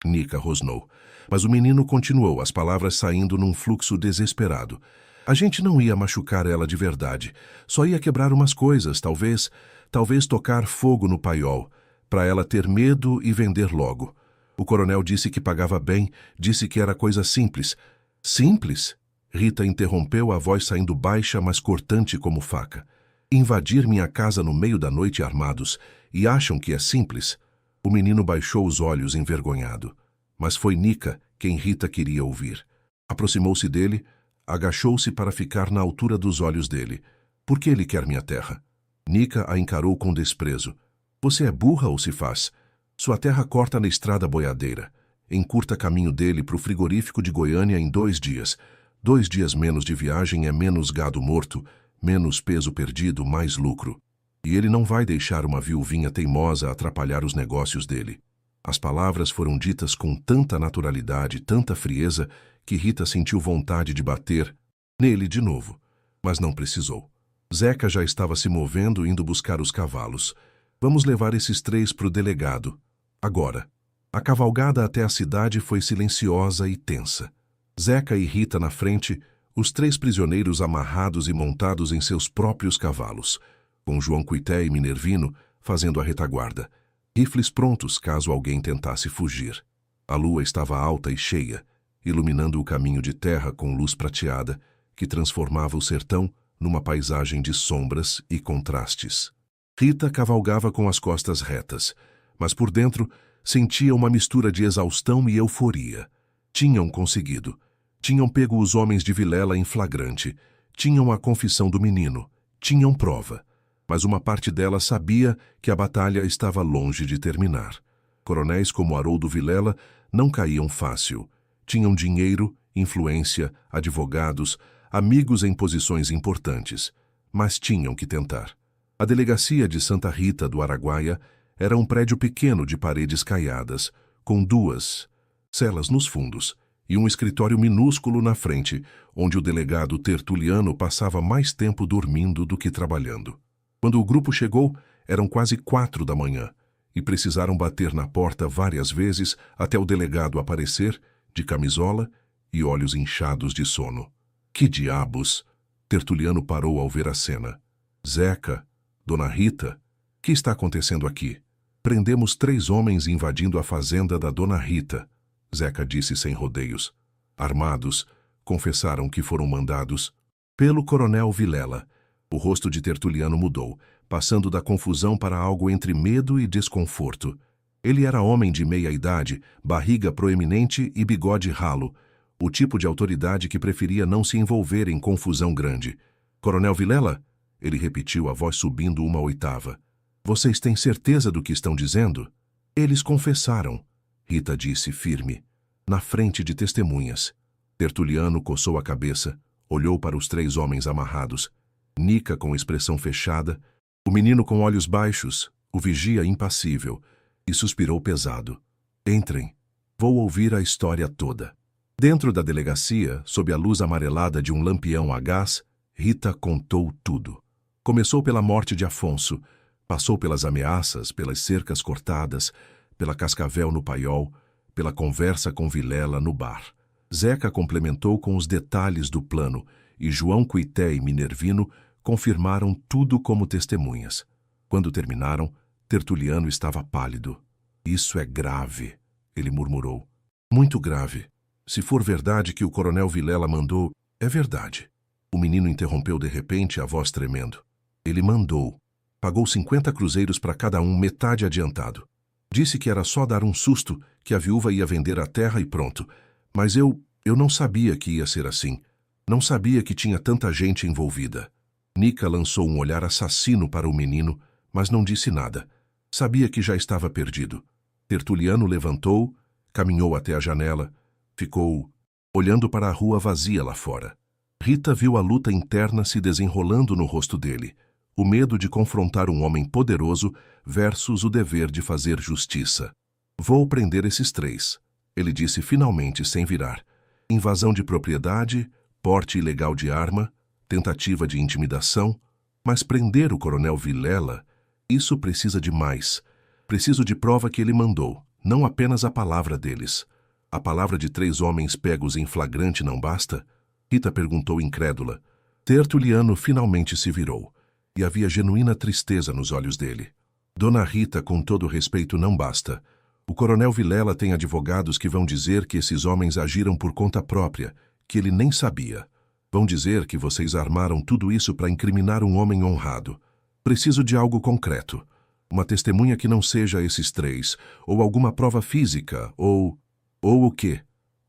Nica rosnou. Mas o menino continuou, as palavras saindo num fluxo desesperado. A gente não ia machucar ela de verdade. Só ia quebrar umas coisas, talvez tocar fogo no paiol, para ela ter medo e vender logo. O coronel disse que pagava bem, disse que era coisa simples. Simples? Rita interrompeu, a voz saindo baixa, mas cortante como faca. Invadir minha casa no meio da noite armados, e acham que é simples? O menino baixou os olhos envergonhado. Mas foi Nica quem Rita queria ouvir. Aproximou-se dele, agachou-se para ficar na altura dos olhos dele. Por que ele quer minha terra? Nica a encarou com desprezo. Você é burra ou se faz? Sua terra corta na estrada boiadeira. Encurta caminho dele para o frigorífico de Goiânia em 2 dias. 2 dias menos de viagem é menos gado morto, menos peso perdido, mais lucro. E ele não vai deixar uma viuvinha teimosa atrapalhar os negócios dele. As palavras foram ditas com tanta naturalidade, tanta frieza, que Rita sentiu vontade de bater nele de novo. Mas não precisou. Zeca já estava se movendo, indo buscar os cavalos. Vamos levar esses 3 para o delegado. Agora. A cavalgada até a cidade foi silenciosa e tensa. Zeca e Rita na frente, os 3 prisioneiros amarrados e montados em seus próprios cavalos, com João Cuité e Minervino fazendo a retaguarda, rifles prontos caso alguém tentasse fugir. A lua estava alta e cheia, iluminando o caminho de terra com luz prateada, que transformava o sertão numa paisagem de sombras e contrastes. Rita cavalgava com as costas retas, mas por dentro sentia uma mistura de exaustão e euforia. Tinham conseguido. Tinham pego os homens de Vilela em flagrante. Tinham a confissão do menino. Tinham prova. Mas uma parte dela sabia que a batalha estava longe de terminar. Coronéis como Haroldo Vilela não caíam fácil. Tinham dinheiro, influência, advogados, amigos em posições importantes. Mas tinham que tentar. A delegacia de Santa Rita do Araguaia era um prédio pequeno de paredes caiadas, com 2 celas nos fundos e um escritório minúsculo na frente, onde o delegado Tertuliano passava mais tempo dormindo do que trabalhando. Quando o grupo chegou, eram quase 4 da manhã, e precisaram bater na porta várias vezes até o delegado aparecer, de camisola e olhos inchados de sono. Que diabos! Tertuliano parou ao ver a cena. Zeca, Dona Rita, que está acontecendo aqui? Prendemos 3 homens invadindo a fazenda da Dona Rita, Zeca disse sem rodeios. Armados, confessaram que foram mandados pelo coronel Vilela. O rosto de Tertuliano mudou, passando da confusão para algo entre medo e desconforto. Ele era homem de meia idade, barriga proeminente e bigode ralo, o tipo de autoridade que preferia não se envolver em confusão grande. Coronel Vilela? Ele repetiu, a voz subindo uma oitava. Vocês têm certeza do que estão dizendo? Eles confessaram, Rita disse firme, na frente de testemunhas. Tertuliano coçou a cabeça, olhou para os 3 homens amarrados. Nica com expressão fechada, o menino com olhos baixos, o vigia impassível, e suspirou pesado. Entrem. Vou ouvir a história toda. Dentro da delegacia, sob a luz amarelada de um lampião a gás, Rita contou tudo. Começou pela morte de Afonso, passou pelas ameaças, pelas cercas cortadas, pela cascavel no paiol, pela conversa com Vilela no bar. Zeca complementou com os detalhes do plano, e João Cuité e Minervino confirmaram tudo como testemunhas. Quando terminaram, Tertuliano estava pálido. Isso é grave, ele murmurou. Muito grave. Se for verdade que o coronel Vilela mandou, é verdade. O menino interrompeu de repente, a voz tremendo. Ele mandou. Pagou 50 cruzeiros para cada um, metade adiantado. Disse que era só dar um susto, que a viúva ia vender a terra e pronto. Mas eu não sabia que ia ser assim. Não sabia que tinha tanta gente envolvida. Nica lançou um olhar assassino para o menino, mas não disse nada. Sabia que já estava perdido. Tertuliano levantou, caminhou até a janela, ficou olhando para a rua vazia lá fora. Rita viu a luta interna se desenrolando no rosto dele. O medo de confrontar um homem poderoso versus o dever de fazer justiça. Vou prender esses três, ele disse finalmente sem virar. Invasão de propriedade, porte ilegal de arma, tentativa de intimidação. Mas prender o coronel Vilela, isso precisa de mais. Preciso de prova que ele mandou, não apenas a palavra deles. A palavra de 3 homens pegos em flagrante não basta? Rita perguntou incrédula. Tertuliano finalmente se virou, e havia genuína tristeza nos olhos dele. Dona Rita, com todo respeito, não basta. O coronel Vilela tem advogados que vão dizer que esses homens agiram por conta própria, que ele nem sabia. Vão dizer que vocês armaram tudo isso para incriminar um homem honrado. Preciso de algo concreto. Uma testemunha que não seja esses 3, ou alguma prova física, ou o quê?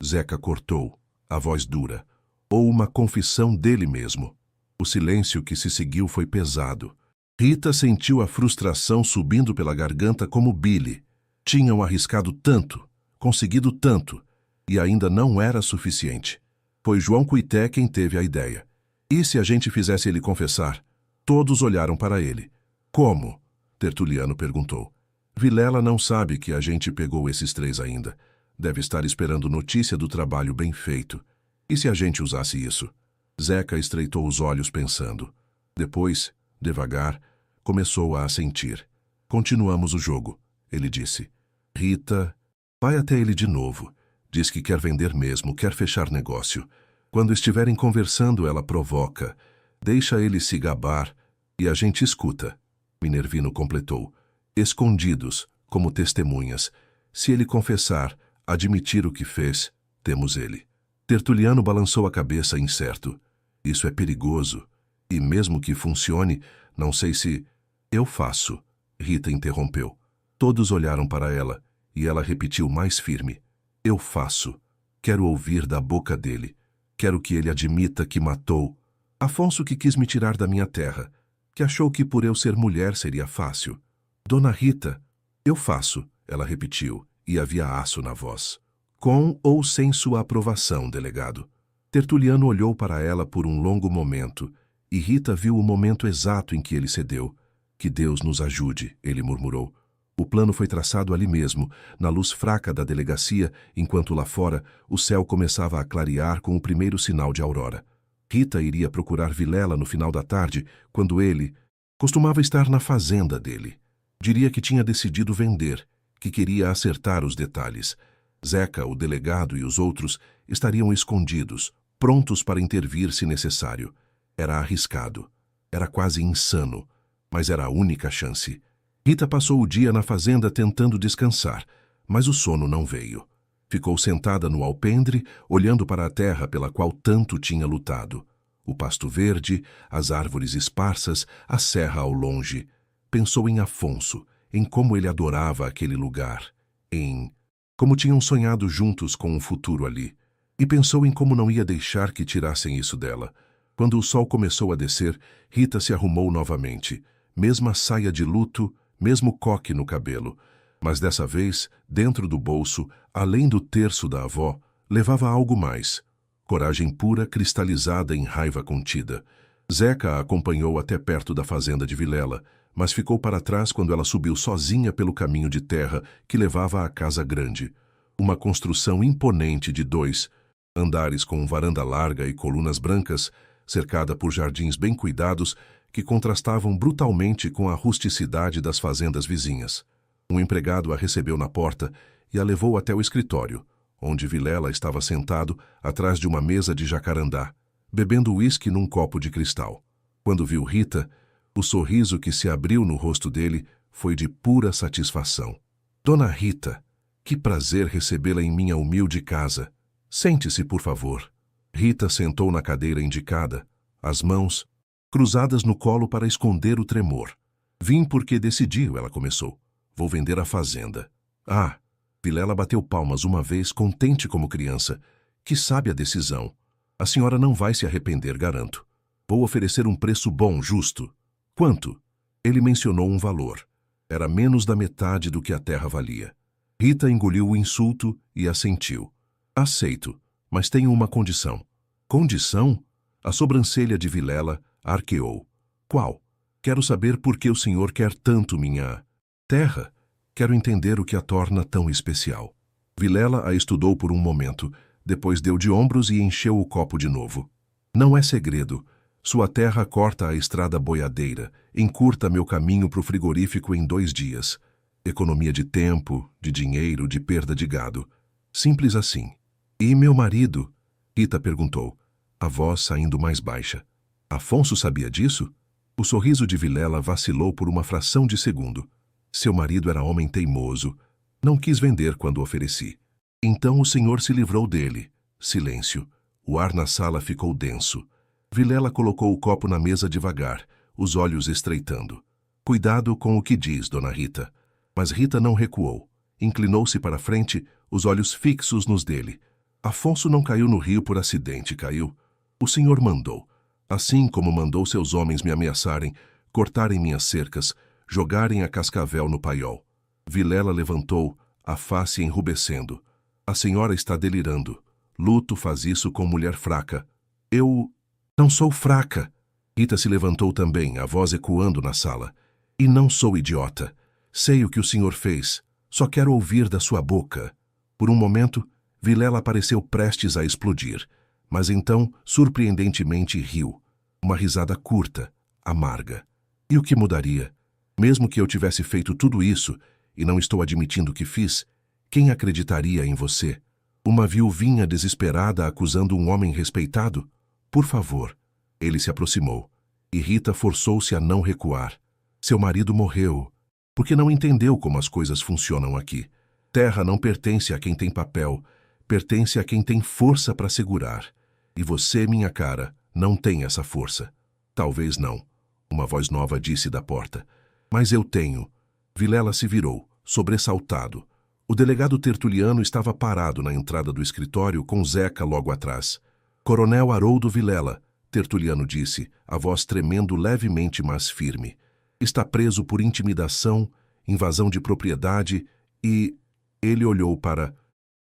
Zeca cortou, a voz dura. Ou uma confissão dele mesmo. O silêncio que se seguiu foi pesado. Rita sentiu a frustração subindo pela garganta como bile. Tinham arriscado tanto, conseguido tanto, e ainda não era suficiente. Foi João Cuité quem teve a ideia. E se a gente fizesse ele confessar? Todos olharam para ele. Como? Tertuliano perguntou. Vilela não sabe que a gente pegou esses 3 ainda. Deve estar esperando notícia do trabalho bem feito. E se a gente usasse isso? Zeca estreitou os olhos pensando. Depois, devagar, começou a assentir. Continuamos o jogo, ele disse. Rita, vai até ele de novo. Diz que quer vender mesmo, quer fechar negócio. Quando estiverem conversando, ela provoca. Deixa ele se gabar e a gente escuta. Minervino completou. Escondidos, como testemunhas. Se ele confessar, admitir o que fez, temos ele. Tertuliano balançou a cabeça incerto. Isso é perigoso. E mesmo que funcione, não sei se... Eu faço. Rita interrompeu. Todos olharam para ela e ela repetiu mais firme. Eu faço. Quero ouvir da boca dele. Quero que ele admita que matou. Afonso que quis me tirar da minha terra, que achou que por eu ser mulher seria fácil. Dona Rita, eu faço, ela repetiu, e havia aço na voz. Com ou sem sua aprovação, delegado. Tertuliano olhou para ela por um longo momento, e Rita viu o momento exato em que ele cedeu. Que Deus nos ajude, ele murmurou. O plano foi traçado ali mesmo, na luz fraca da delegacia, enquanto lá fora o céu começava a clarear com o primeiro sinal de aurora. Rita iria procurar Vilela no final da tarde, quando ele costumava estar na fazenda dele. Diria que tinha decidido vender, que queria acertar os detalhes. Zeca, o delegado e os outros estariam escondidos, prontos para intervir se necessário. Era arriscado. Era quase insano, mas era a única chance. Rita passou o dia na fazenda tentando descansar, mas o sono não veio. Ficou sentada no alpendre, olhando para a terra pela qual tanto tinha lutado. O pasto verde, as árvores esparsas, a serra ao longe. Pensou em Afonso, em como ele adorava aquele lugar, em como tinham sonhado juntos com um futuro ali. E pensou em como não ia deixar que tirassem isso dela. Quando o sol começou a descer, Rita se arrumou novamente. Mesma saia de luto, mesmo coque no cabelo. Mas dessa vez, dentro do bolso, além do terço da avó, levava algo mais. Coragem pura cristalizada em raiva contida. Zeca a acompanhou até perto da fazenda de Vilela, mas ficou para trás quando ela subiu sozinha pelo caminho de terra que levava à casa grande. Uma construção imponente de 2 andares com varanda larga e colunas brancas, cercada por jardins bem cuidados, que contrastavam brutalmente com a rusticidade das fazendas vizinhas. Um empregado a recebeu na porta e a levou até o escritório, onde Vilela estava sentado atrás de uma mesa de jacarandá, bebendo uísque num copo de cristal. Quando viu Rita, o sorriso que se abriu no rosto dele foi de pura satisfação. Dona Rita, que prazer recebê-la em minha humilde casa. Sente-se, por favor. Rita sentou na cadeira indicada, as mãos cruzadas no colo para esconder o tremor. Vim porque decidiu, ela começou. Vou vender a fazenda. Ah, Vilela bateu palmas uma vez, contente como criança, que sabe a decisão. A senhora não vai se arrepender, garanto. Vou oferecer um preço bom, justo. Quanto? Ele mencionou um valor. Era menos da metade do que a terra valia. Rita engoliu o insulto e assentiu. Aceito, mas tenho uma condição. Condição? A sobrancelha de Vilela arqueou. Qual? Quero saber por que o senhor quer tanto minha terra. Quero entender o que a torna tão especial. Vilela a estudou por um momento, depois deu de ombros e encheu o copo de novo. Não é segredo. Sua terra corta a estrada boiadeira, encurta meu caminho para o frigorífico em 2 dias. Economia de tempo, de dinheiro, de perda de gado. Simples assim. E meu marido? Rita perguntou, a voz saindo mais baixa. Afonso sabia disso? O sorriso de Vilela vacilou por uma fração de segundo. Seu marido era homem teimoso. Não quis vender quando ofereci. Então o senhor se livrou dele. Silêncio. O ar na sala ficou denso. Vilela colocou o copo na mesa devagar, os olhos estreitando. Cuidado com o que diz, dona Rita. Mas Rita não recuou. Inclinou-se para frente, os olhos fixos nos dele. Afonso não caiu no rio por acidente, caiu. O senhor mandou. Assim como mandou seus homens me ameaçarem, cortarem minhas cercas, jogarem a cascavel no paiol. Vilela levantou, a face enrubescendo. A senhora está delirando. Luto faz isso com mulher fraca. Eu não sou fraca. Rita se levantou também, a voz ecoando na sala. E não sou idiota. Sei o que o senhor fez. Só quero ouvir da sua boca. Por um momento, Vilela pareceu prestes a explodir. Mas então, surpreendentemente, riu. Uma risada curta, amarga. E o que mudaria? Mesmo que eu tivesse feito tudo isso, e não estou admitindo que fiz, quem acreditaria em você? Uma viuvinha desesperada acusando um homem respeitado? Por favor. Ele se aproximou, e Rita forçou-se a não recuar. Seu marido morreu, porque não entendeu como as coisas funcionam aqui. Terra não pertence a quem tem papel, pertence a quem tem força para segurar. E você, minha cara, não tem essa força. Talvez não. Uma voz nova disse da porta. Mas eu tenho. Vilela se virou, sobressaltado. O delegado Tertuliano estava parado na entrada do escritório com Zeca logo atrás. Coronel Haroldo Vilela, Tertuliano disse, a voz tremendo levemente, mas firme. Está preso por intimidação, invasão de propriedade e... Ele olhou para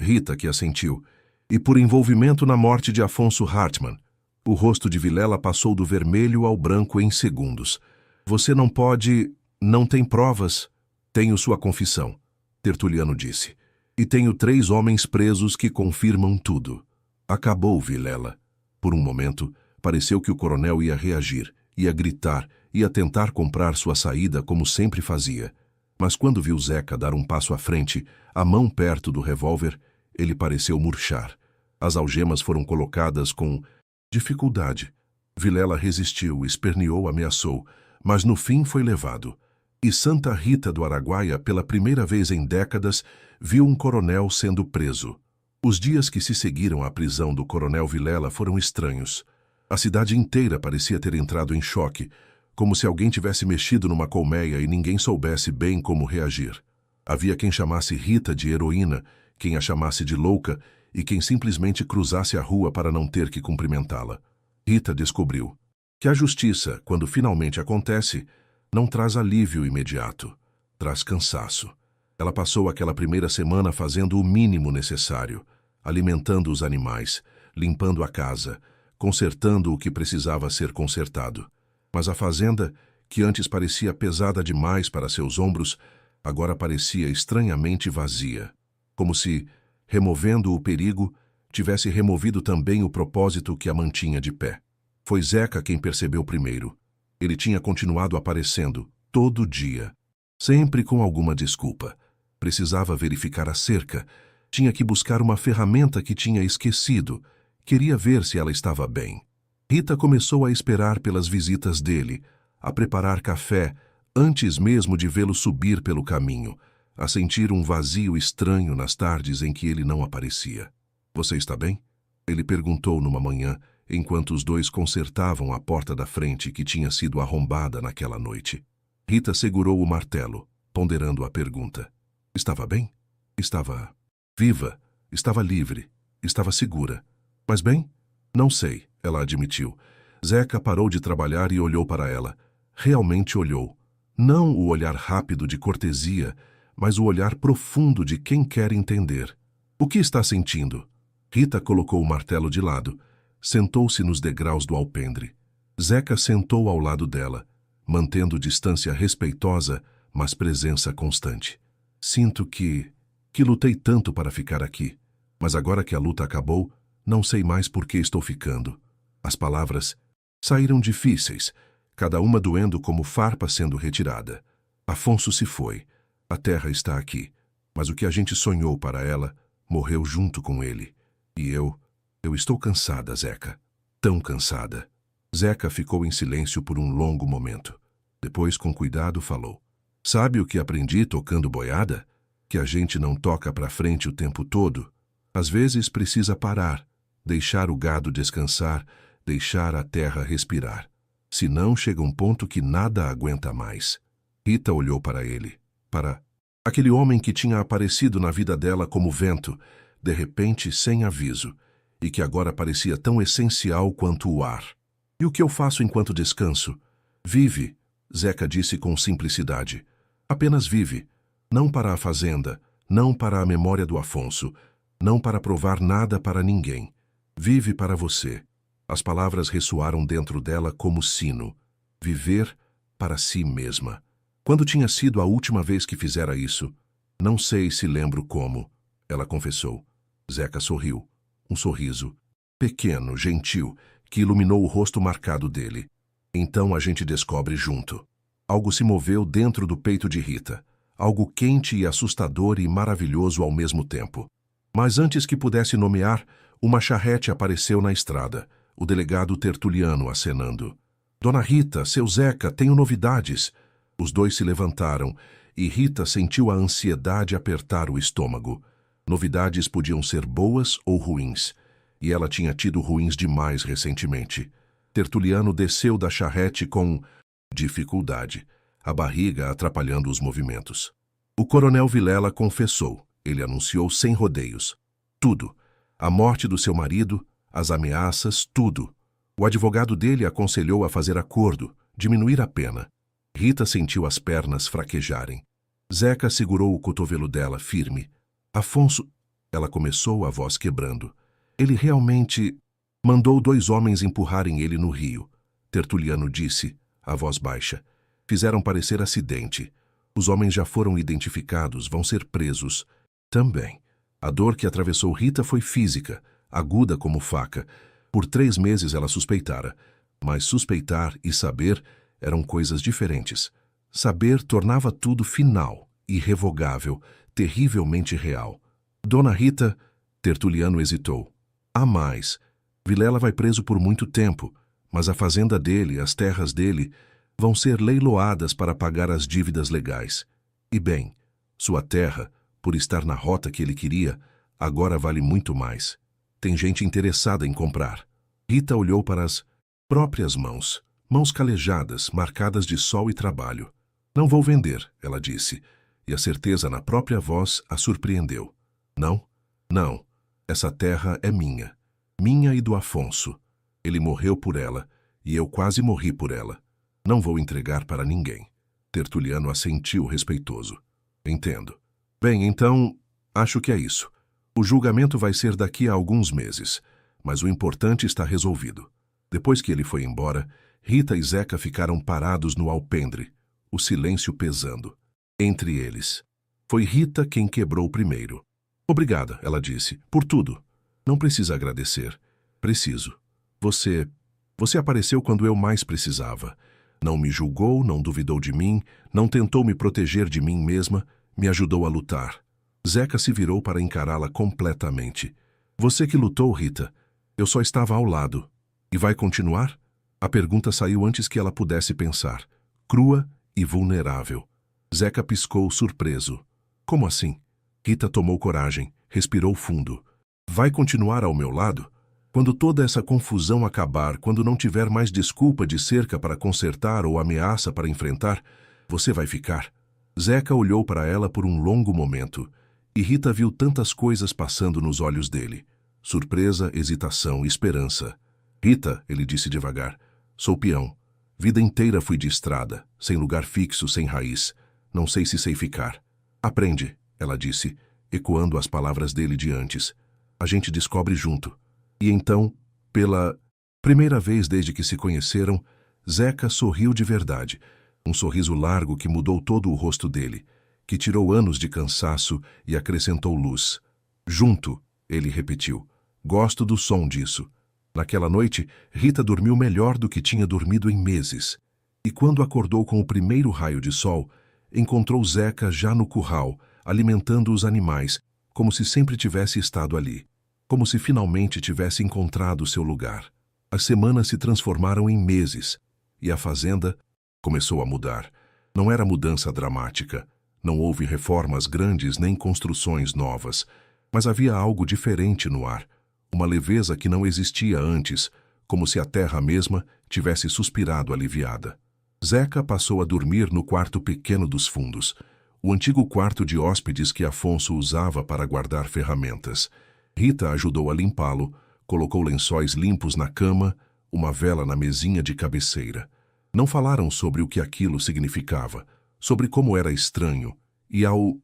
Rita, que assentiu. E por envolvimento na morte de Afonso Hartmann. O rosto de Vilela passou do vermelho ao branco em segundos. Você não pode... Não tem provas. Tenho sua confissão, Tertuliano disse. E tenho 3 homens presos que confirmam tudo. Acabou, Vilela. Por um momento, pareceu que o coronel ia reagir, ia gritar, ia tentar comprar sua saída como sempre fazia. Mas quando viu Zeca dar um passo à frente, a mão perto do revólver, ele pareceu murchar. As algemas foram colocadas com dificuldade. Vilela resistiu, esperneou, ameaçou, mas no fim foi levado. E Santa Rita do Araguaia, pela primeira vez em décadas, viu um coronel sendo preso. Os dias que se seguiram à prisão do coronel Vilela foram estranhos. A cidade inteira parecia ter entrado em choque, como se alguém tivesse mexido numa colmeia e ninguém soubesse bem como reagir. Havia quem chamasse Rita de heroína, quem a chamasse de louca e quem simplesmente cruzasse a rua para não ter que cumprimentá-la. Rita descobriu que a justiça, quando finalmente acontece, não traz alívio imediato, traz cansaço. Ela passou aquela primeira semana fazendo o mínimo necessário, alimentando os animais, limpando a casa, consertando o que precisava ser consertado. Mas a fazenda, que antes parecia pesada demais para seus ombros, agora parecia estranhamente vazia, como se, removendo o perigo, tivesse removido também o propósito que a mantinha de pé. Foi Zeca quem percebeu primeiro. Ele tinha continuado aparecendo, todo dia, sempre com alguma desculpa. Precisava verificar a cerca, tinha que buscar uma ferramenta que tinha esquecido, queria ver se ela estava bem. Rita começou a esperar pelas visitas dele, a preparar café, antes mesmo de vê-lo subir pelo caminho, a sentir um vazio estranho nas tardes em que ele não aparecia. Você está bem? Ele perguntou numa manhã, enquanto os dois consertavam a porta da frente que tinha sido arrombada naquela noite. Rita segurou o martelo, ponderando a pergunta. Estava bem? Estava viva, estava livre, estava segura. Mas bem? Não sei, ela admitiu. Zeca parou de trabalhar e olhou para ela. Realmente olhou. Não o olhar rápido de cortesia, mas o olhar profundo de quem quer entender. O que está sentindo? Rita colocou o martelo de lado. sentou-se nos degraus do alpendre. Zeca sentou ao lado dela, mantendo distância respeitosa, mas presença constante. Sinto que lutei tanto para ficar aqui, mas agora que a luta acabou, não sei mais por que estou ficando. As palavras saíram difíceis, cada uma doendo como farpa sendo retirada. Afonso se foi, a terra está aqui, mas o que a gente sonhou para ela morreu junto com ele. E eu estou cansada, Zeca, tão cansada. Zeca ficou em silêncio por um longo momento. Depois, com cuidado, falou. Sabe o que aprendi tocando boiada? Que a gente não toca para frente o tempo todo. Às vezes precisa parar, deixar o gado descansar, deixar a terra respirar. Senão chega um ponto que nada aguenta mais. Rita olhou para ele, para aquele homem que tinha aparecido na vida dela como vento, de repente sem aviso, e que agora parecia tão essencial quanto o ar. E o que eu faço enquanto descanso? Vive, Zeca disse com simplicidade. Apenas vive. Não para a fazenda, não para a memória do Afonso, não para provar nada para ninguém. Vive para você. As palavras ressoaram dentro dela como sino. Viver para si mesma. Quando tinha sido a última vez que fizera isso? Não sei se lembro como, ela confessou. Zeca sorriu. Um sorriso, pequeno, gentil, que iluminou o rosto marcado dele. Então a gente descobre junto. Algo se moveu dentro do peito de Rita. Algo quente e assustador e maravilhoso ao mesmo tempo. Mas antes que pudesse nomear, uma charrete apareceu na estrada, o delegado Tertuliano acenando. Dona Rita, seu Zeca, tenho novidades. Os dois se levantaram e Rita sentiu a ansiedade apertar o estômago. Novidades podiam ser boas ou ruins, e ela tinha tido ruins demais recentemente. Tertuliano desceu da charrete com dificuldade, a barriga atrapalhando os movimentos. O coronel Vilela confessou, ele anunciou sem rodeios. Tudo. A morte do seu marido, as ameaças, tudo. O advogado dele aconselhou a fazer acordo, diminuir a pena. Rita sentiu as pernas fraquejarem. Zeca segurou o cotovelo dela firme. Afonso, ela começou, a voz quebrando. Ele realmente mandou 2 homens empurrarem ele no rio. Tertuliano disse, a voz baixa. Fizeram parecer acidente. Os homens já foram identificados, vão ser presos. Também. A dor que atravessou Rita foi física, aguda como faca. Por 3 meses ela suspeitara. Mas suspeitar e saber eram coisas diferentes. Saber tornava tudo final, irrevogável, terrivelmente real. Dona Rita, Tertuliano hesitou. Há mais. Vilela vai preso por muito tempo, mas a fazenda dele, as terras dele, vão ser leiloadas para pagar as dívidas legais. E bem, sua terra, por estar na rota que ele queria, agora vale muito mais. Tem gente interessada em comprar. Rita olhou para as próprias mãos, mãos calejadas, marcadas de sol e trabalho. Não vou vender, ela disse, e a certeza na própria voz a surpreendeu. Não? Não. Essa terra é minha. Minha e do Afonso. Ele morreu por ela, e eu quase morri por ela. Não vou entregar para ninguém. Tertuliano assentiu respeitoso. Entendo. Bem, então, acho que é isso. O julgamento vai ser daqui a alguns meses, mas o importante está resolvido. Depois que ele foi embora, Rita e Zeca ficaram parados no alpendre, o silêncio pesando. Entre eles. Foi Rita quem quebrou primeiro. Obrigada, ela disse, por tudo. Não precisa agradecer. Preciso. Você apareceu quando eu mais precisava. Não me julgou, não duvidou de mim, não tentou me proteger de mim mesma, me ajudou a lutar. Zeca se virou para encará-la completamente. Você que lutou, Rita. Eu só estava ao lado. E vai continuar? A pergunta saiu antes que ela pudesse pensar. Crua e vulnerável. Zeca piscou surpreso. Como assim? Rita tomou coragem, respirou fundo. Vai continuar ao meu lado? Quando toda essa confusão acabar, quando não tiver mais desculpa de cerca para consertar ou ameaça para enfrentar, você vai ficar? Zeca olhou para ela por um longo momento, e Rita viu tantas coisas passando nos olhos dele. Surpresa, hesitação, esperança. Rita, ele disse devagar, sou peão. Vida inteira fui de estrada, sem lugar fixo, sem raiz. Não sei se sei ficar. Aprende, ela disse, ecoando as palavras dele de antes. A gente descobre junto. E então, Pela primeira vez desde que se conheceram, Zeca sorriu de verdade, um sorriso largo que mudou todo o rosto dele, que tirou anos de cansaço e acrescentou luz. Junto, ele repetiu. Gosto do som disso. Naquela noite, Rita dormiu melhor do que tinha dormido em meses. E quando acordou com o primeiro raio de sol, encontrou Zeca já no curral, alimentando os animais, como se sempre tivesse estado ali. Como se finalmente tivesse encontrado seu lugar. As semanas se transformaram em meses, e a fazenda começou a mudar. Não era mudança dramática. Não houve reformas grandes nem construções novas, mas havia algo diferente no ar, uma leveza que não existia antes, como se a terra mesma tivesse suspirado aliviada. Zeca passou a dormir no quarto pequeno dos fundos, o antigo quarto de hóspedes que Afonso usava para guardar ferramentas. Rita ajudou a limpá-lo, colocou lençóis limpos na cama, uma vela na mesinha de cabeceira. Não falaram sobre o que aquilo significava, sobre como era estranho e, ao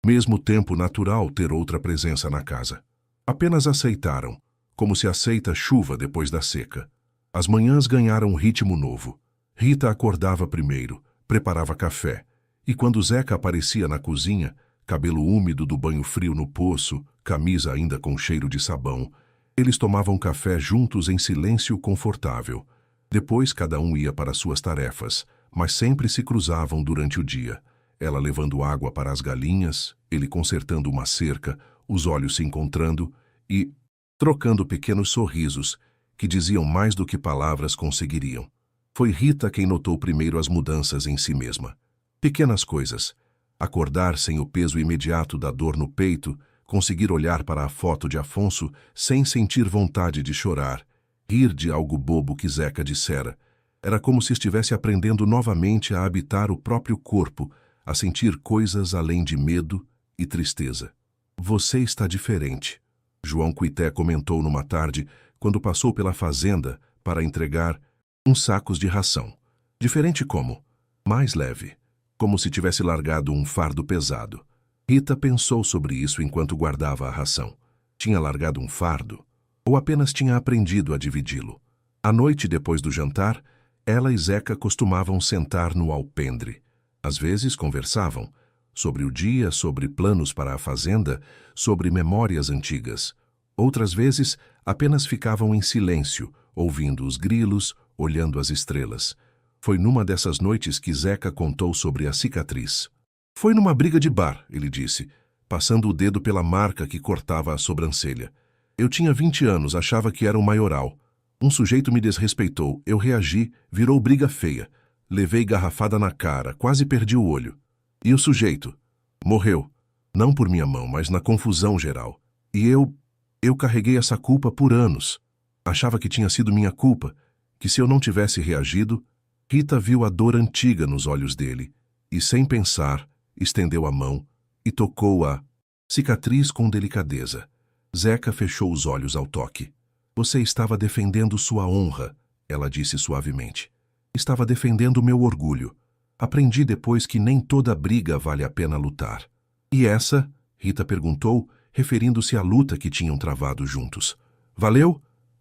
mesmo tempo, natural ter outra presença na casa. Apenas aceitaram, como se aceita chuva depois da seca. As manhãs ganharam um ritmo novo. Rita acordava primeiro, preparava café, e quando Zeca aparecia na cozinha, cabelo úmido do banho frio no poço, camisa ainda com cheiro de sabão, eles tomavam café juntos em silêncio confortável. Depois cada um ia para suas tarefas, mas sempre se cruzavam durante o dia. Ela levando água para as galinhas, ele consertando uma cerca, os olhos se encontrando e trocando pequenos sorrisos que diziam mais do que palavras conseguiriam. Foi Rita quem notou primeiro as mudanças em si mesma. Pequenas coisas. Acordar sem o peso imediato da dor no peito, conseguir olhar para a foto de Afonso sem sentir vontade de chorar, rir de algo bobo que Zeca dissera. Era como se estivesse aprendendo novamente a habitar o próprio corpo, a sentir coisas além de medo e tristeza. Você está diferente, João Cuité comentou numa tarde, quando passou pela fazenda para entregar uns sacos de ração. Diferente como? Mais leve, como se tivesse largado um fardo pesado. Rita pensou sobre isso enquanto guardava a ração. Tinha largado um fardo? Ou apenas tinha aprendido a dividi-lo? À noite, depois do jantar, ela e Zeca costumavam sentar no alpendre. Às vezes conversavam sobre o dia, sobre planos para a fazenda, sobre memórias antigas. Outras vezes apenas ficavam em silêncio, ouvindo os grilos, olhando as estrelas. Foi numa dessas noites que Zeca contou sobre a cicatriz. Foi numa briga de bar, ele disse, passando o dedo pela marca que cortava a sobrancelha. Eu tinha 20 anos, achava que era um maioral. Um sujeito me desrespeitou, eu reagi, virou briga feia. Levei garrafada na cara, quase perdi o olho. E o sujeito? Morreu. Não por minha mão, mas na confusão geral. E eu carreguei essa culpa por anos. Achava que tinha sido minha culpa, que se eu não tivesse reagido... Rita viu a dor antiga nos olhos dele, e sem pensar, estendeu a mão e tocou a cicatriz com delicadeza. Zeca fechou os olhos ao toque. Você estava defendendo sua honra, ela disse suavemente. Estava defendendo meu orgulho. Aprendi depois que nem toda briga vale a pena lutar. E essa? Rita perguntou, referindo-se à luta que tinham travado juntos. Valeu?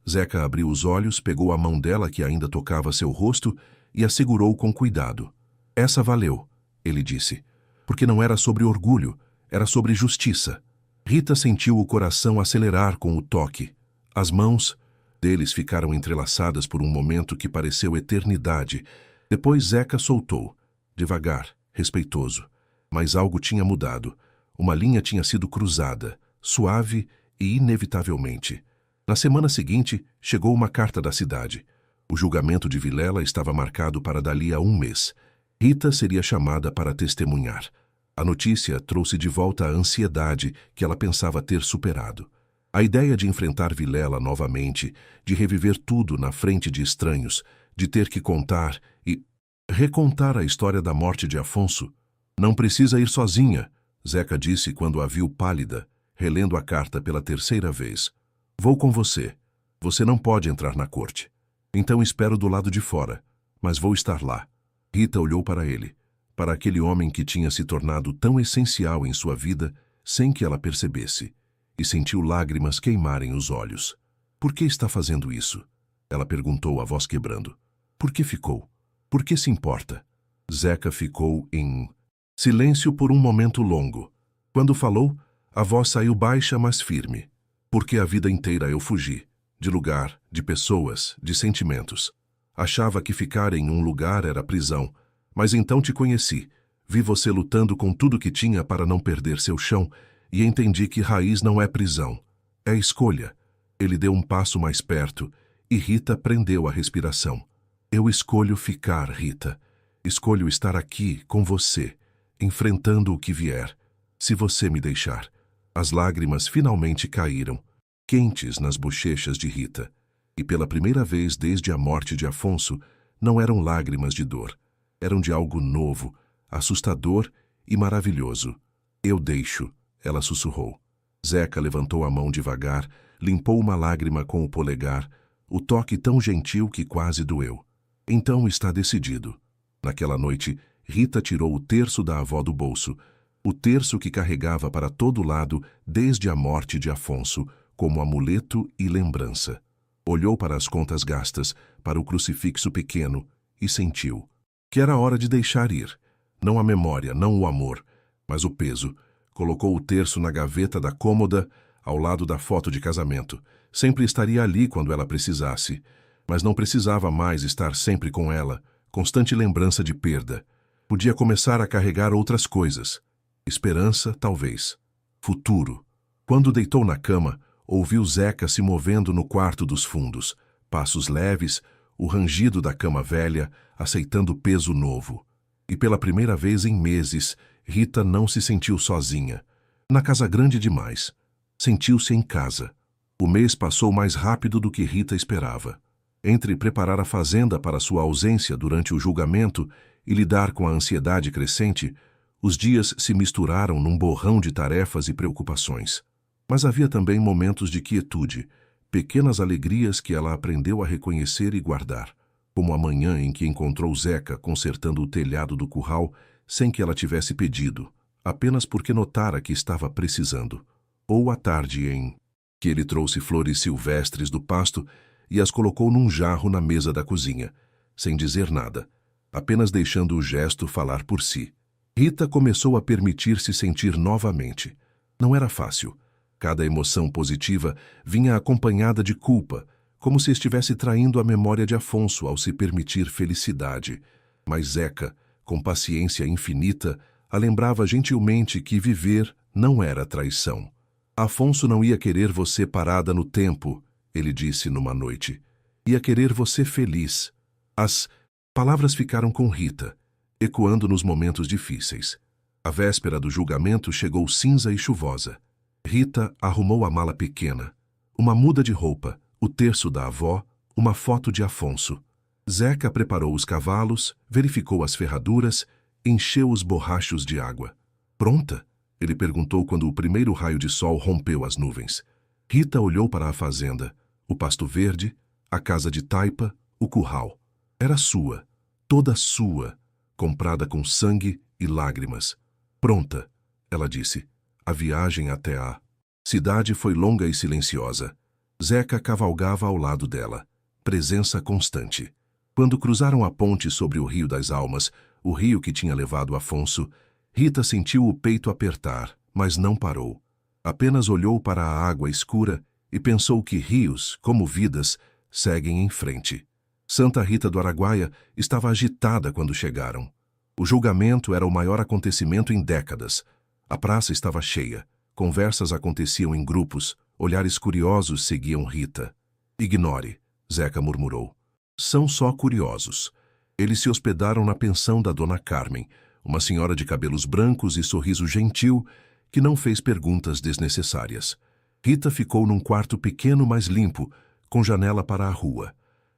Zeca abriu os olhos, pegou a mão dela que ainda tocava seu rosto e a segurou com cuidado. Essa valeu, ele disse, porque não era sobre orgulho, era sobre justiça. Rita sentiu o coração acelerar com o toque. As mãos deles ficaram entrelaçadas por um momento que pareceu eternidade. Depois Zeca soltou, devagar, respeitoso. Mas algo tinha mudado. Uma linha tinha sido cruzada, suave e inevitavelmente. Na semana seguinte, chegou uma carta da cidade. O julgamento de Vilela estava marcado para dali a um mês. Rita seria chamada para testemunhar. A notícia trouxe de volta a ansiedade que ela pensava ter superado. A ideia de enfrentar Vilela novamente, de reviver tudo na frente de estranhos, de ter que contar e recontar a história da morte de Afonso. Não precisa ir sozinha, Zeca disse quando a viu pálida, relendo a carta pela terceira vez. Vou com você. Você não pode entrar na corte. Então espero do lado de fora, mas vou estar lá. Rita olhou para ele, para aquele homem que tinha se tornado tão essencial em sua vida sem que ela percebesse, e sentiu lágrimas queimarem os olhos. Por que está fazendo isso? Ela perguntou, a voz quebrando. Por que ficou? Por que se importa? Zeca ficou em silêncio por um momento longo. Quando falou, a voz saiu baixa, mas firme. Porque a vida inteira eu fugi. De lugar, de pessoas, de sentimentos. Achava que ficar em um lugar era prisão. Mas então te conheci. Vi você lutando com tudo que tinha para não perder seu chão e entendi que raiz não é prisão. É escolha. Ele deu um passo mais perto e Rita prendeu a respiração. Eu escolho ficar, Rita. Escolho estar aqui com você, enfrentando o que vier. Se você me deixar. As lágrimas finalmente caíram, quentes nas bochechas de Rita. E pela primeira vez desde a morte de Afonso, não eram lágrimas de dor. Eram de algo novo, assustador e maravilhoso. Eu deixo, ela sussurrou. Zeca levantou a mão devagar, limpou uma lágrima com o polegar, o toque tão gentil que quase doeu. Então está decidido. Naquela noite, Rita tirou o terço da avó do bolso, o terço que carregava para todo lado desde a morte de Afonso, como amuleto e lembrança. Olhou para as contas gastas, para o crucifixo pequeno, e sentiu que era hora de deixar ir. Não a memória, não o amor, mas o peso. Colocou o terço na gaveta da cômoda, ao lado da foto de casamento. Sempre estaria ali quando ela precisasse, mas não precisava mais estar sempre com ela, constante lembrança de perda. Podia começar a carregar outras coisas. Esperança, talvez. Futuro. Quando deitou na cama, ouviu Zeca se movendo no quarto dos fundos. Passos leves, o rangido da cama velha, aceitando peso novo. E pela primeira vez em meses, Rita não se sentiu sozinha. Na casa grande demais. Sentiu-se em casa. O mês passou mais rápido do que Rita esperava. Entre preparar a fazenda para sua ausência durante o julgamento e lidar com a ansiedade crescente, os dias se misturaram num borrão de tarefas e preocupações. Mas havia também momentos de quietude, pequenas alegrias que ela aprendeu a reconhecer e guardar, como a manhã em que encontrou Zeca consertando o telhado do curral sem que ela tivesse pedido, apenas porque notara que estava precisando. Ou à tarde em que ele trouxe flores silvestres do pasto e as colocou num jarro na mesa da cozinha, sem dizer nada, apenas deixando o gesto falar por si. Rita começou a permitir-se sentir novamente. Não era fácil. Cada emoção positiva vinha acompanhada de culpa, como se estivesse traindo a memória de Afonso ao se permitir felicidade. Mas Zeca, com paciência infinita, a lembrava gentilmente que viver não era traição. Afonso não ia querer você parada no tempo, ele disse numa noite. Ia querer você feliz. As palavras ficaram com Rita, ecoando nos momentos difíceis. A véspera do julgamento chegou cinza e chuvosa. Rita arrumou a mala pequena, uma muda de roupa, o terço da avó, uma foto de Afonso. Zeca preparou os cavalos, verificou as ferraduras, encheu os borrachos de água. Pronta? Ele perguntou quando o primeiro raio de sol rompeu as nuvens. Rita olhou para a fazenda, o pasto verde, a casa de taipa, o curral. Era sua, toda sua, comprada com sangue e lágrimas. Pronta, ela disse. A viagem até a cidade foi longa e silenciosa. Zeca cavalgava ao lado dela, presença constante. Quando cruzaram a ponte sobre o Rio das Almas, o rio que tinha levado Afonso, Rita sentiu o peito apertar, mas não parou. Apenas olhou para a água escura e pensou que rios, como vidas, seguem em frente. Santa Rita do Araguaia estava agitada quando chegaram. O julgamento era o maior acontecimento em décadas. A praça estava cheia. Conversas aconteciam em grupos. Olhares curiosos seguiam Rita. Ignore, Zeca murmurou. São só curiosos. Eles se hospedaram na pensão da Dona Carmen, uma senhora de cabelos brancos e sorriso gentil que não fez perguntas desnecessárias. Rita ficou num quarto pequeno mas limpo, com janela para a rua.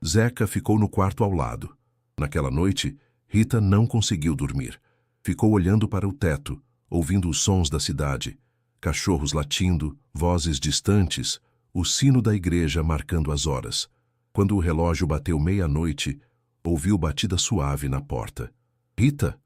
Zeca ficou no quarto ao lado. Naquela noite, Rita não conseguiu dormir. Ficou olhando para o teto, ouvindo os sons da cidade. Cachorros latindo, vozes distantes, o sino da igreja marcando as horas. Quando o relógio bateu meia-noite, ouviu batida suave na porta. Rita?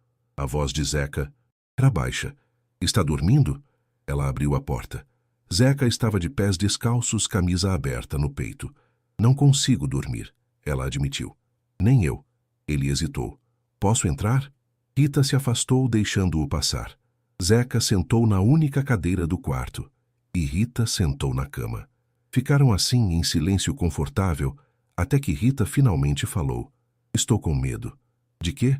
A voz de Zeca era baixa. Está dormindo? Ela abriu a porta. Zeca estava de pés descalços, camisa aberta no peito. Não consigo dormir, ela admitiu. Nem eu. Ele hesitou. Posso entrar? Rita se afastou, deixando-o passar. Zeca sentou na única cadeira do quarto e Rita sentou na cama. Ficaram assim em silêncio confortável até que Rita finalmente falou. Estou com medo. De quê?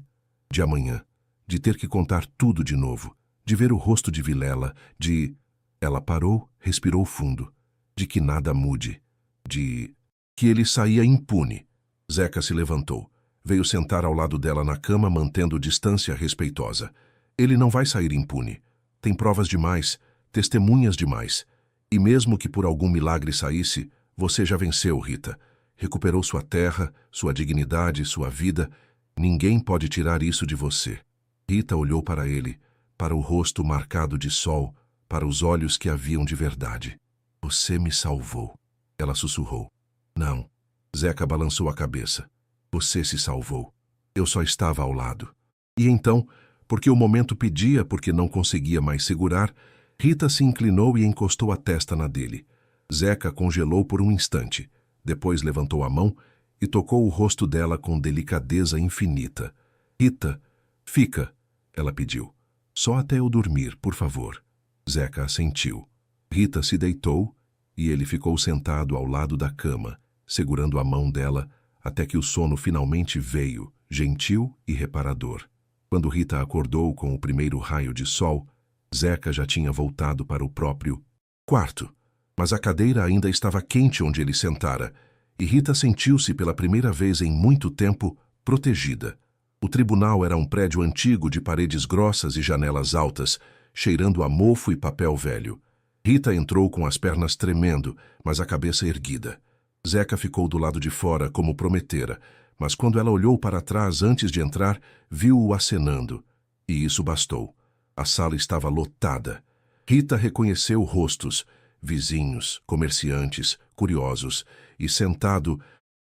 De amanhã. De ter que contar tudo de novo. De ver o rosto de Vilela. De... Ela parou, respirou fundo. De que nada mude. De... que ele saía impune. Zeca se levantou. Veio sentar ao lado dela na cama, mantendo distância respeitosa. Ele não vai sair impune. Tem provas demais, testemunhas demais. E mesmo que por algum milagre saísse, você já venceu, Rita. Recuperou sua terra, sua dignidade, sua vida. Ninguém pode tirar isso de você. Rita olhou para ele, para o rosto marcado de sol, para os olhos que haviam de verdade. Você me salvou. Ela sussurrou. Não. Zeca balançou a cabeça. Você se salvou. Eu só estava ao lado. E então, porque o momento pedia, porque não conseguia mais segurar, Rita se inclinou e encostou a testa na dele. Zeca congelou por um instante. Depois levantou a mão e tocou o rosto dela com delicadeza infinita. Rita, fica, ela pediu. Só até eu dormir, por favor. Zeca assentiu. Rita se deitou e ele ficou sentado ao lado da cama, segurando a mão dela até que o sono finalmente veio, gentil e reparador. Quando Rita acordou com o primeiro raio de sol, Zeca já tinha voltado para o próprio quarto. Mas a cadeira ainda estava quente onde ele sentara, e Rita sentiu-se pela primeira vez em muito tempo protegida. O tribunal era um prédio antigo de paredes grossas e janelas altas, cheirando a mofo e papel velho. Rita entrou com as pernas tremendo, mas a cabeça erguida. Zeca ficou do lado de fora, como prometera, mas quando ela olhou para trás antes de entrar, viu-o acenando. E isso bastou. A sala estava lotada. Rita reconheceu rostos, vizinhos, comerciantes, curiosos, e sentado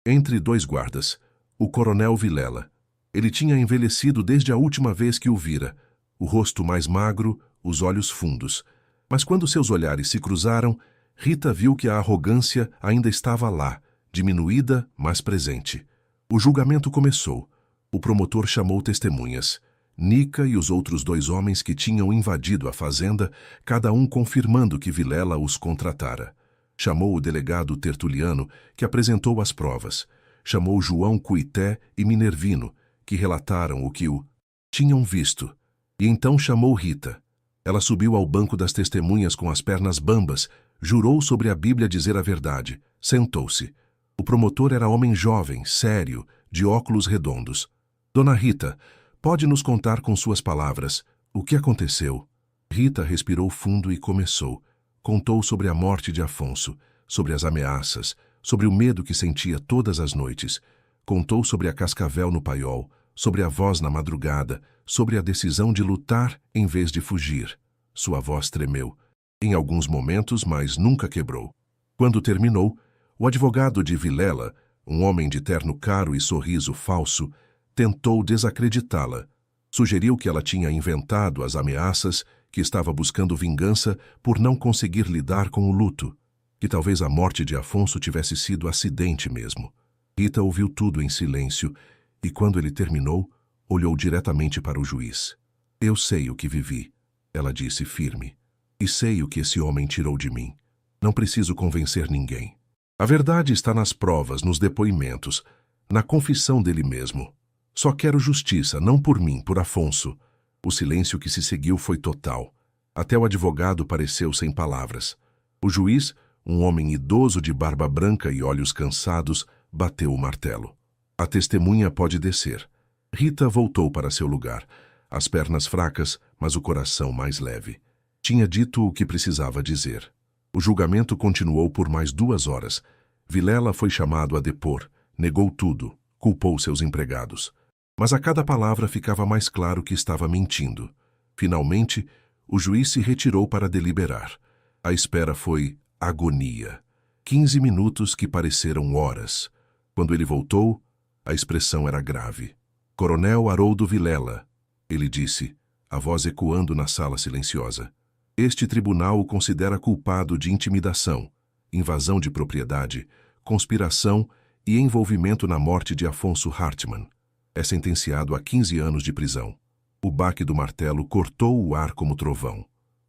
entre dois guardas, o coronel Vilela. Ele tinha envelhecido desde a última vez que o vira, o rosto mais magro, os olhos fundos. Mas quando seus olhares se cruzaram, Rita viu que a arrogância ainda estava lá, diminuída, mas presente. O julgamento começou. O promotor chamou testemunhas. Nica e os outros dois homens que tinham invadido a fazenda, cada um confirmando que Vilela os contratara. Chamou o delegado Tertuliano, que apresentou as provas. Chamou João Cuité e Minervino, que relataram o que tinham visto. E então chamou Rita. Ela subiu ao banco das testemunhas com as pernas bambas, jurou sobre a Bíblia dizer a verdade, sentou-se. O promotor era homem jovem, sério, de óculos redondos. Dona Rita, pode nos contar com suas palavras o que aconteceu? Rita respirou fundo e começou. Contou sobre a morte de Afonso, sobre as ameaças, sobre o medo que sentia todas as noites. Contou sobre a cascavel no paiol, sobre a voz na madrugada, sobre a decisão de lutar em vez de fugir. Sua voz tremeu, em alguns momentos, mas nunca quebrou. Quando terminou, o advogado de Vilela, um homem de terno caro e sorriso falso, tentou desacreditá-la. Sugeriu que ela tinha inventado as ameaças, que estava buscando vingança por não conseguir lidar com o luto, que talvez a morte de Afonso tivesse sido acidente mesmo. Rita ouviu tudo em silêncio e, quando ele terminou, olhou diretamente para o juiz. Eu sei o que vivi, ela disse firme, e sei o que esse homem tirou de mim. Não preciso convencer ninguém. A verdade está nas provas, nos depoimentos, na confissão dele mesmo. Só quero justiça, não por mim, por Afonso. O silêncio que se seguiu foi total. Até o advogado pareceu sem palavras. O juiz, um homem idoso de barba branca e olhos cansados, bateu o martelo. A testemunha pode descer. Rita voltou para seu lugar, as pernas fracas, mas o coração mais leve. Tinha dito o que precisava dizer. O julgamento continuou por mais 2 horas. Vilela foi chamado a depor, negou tudo, culpou seus empregados. Mas a cada palavra ficava mais claro que estava mentindo. Finalmente, o juiz se retirou para deliberar. A espera foi agonia. 15 minutos que pareceram horas. Quando ele voltou, a expressão era grave. Coronel Haroldo Vilela, ele disse, a voz ecoando na sala silenciosa. Este tribunal o considera culpado de intimidação, invasão de propriedade, conspiração e envolvimento na morte de Afonso Hartmann. É sentenciado a 15 anos de prisão. O baque do martelo cortou o ar como trovão.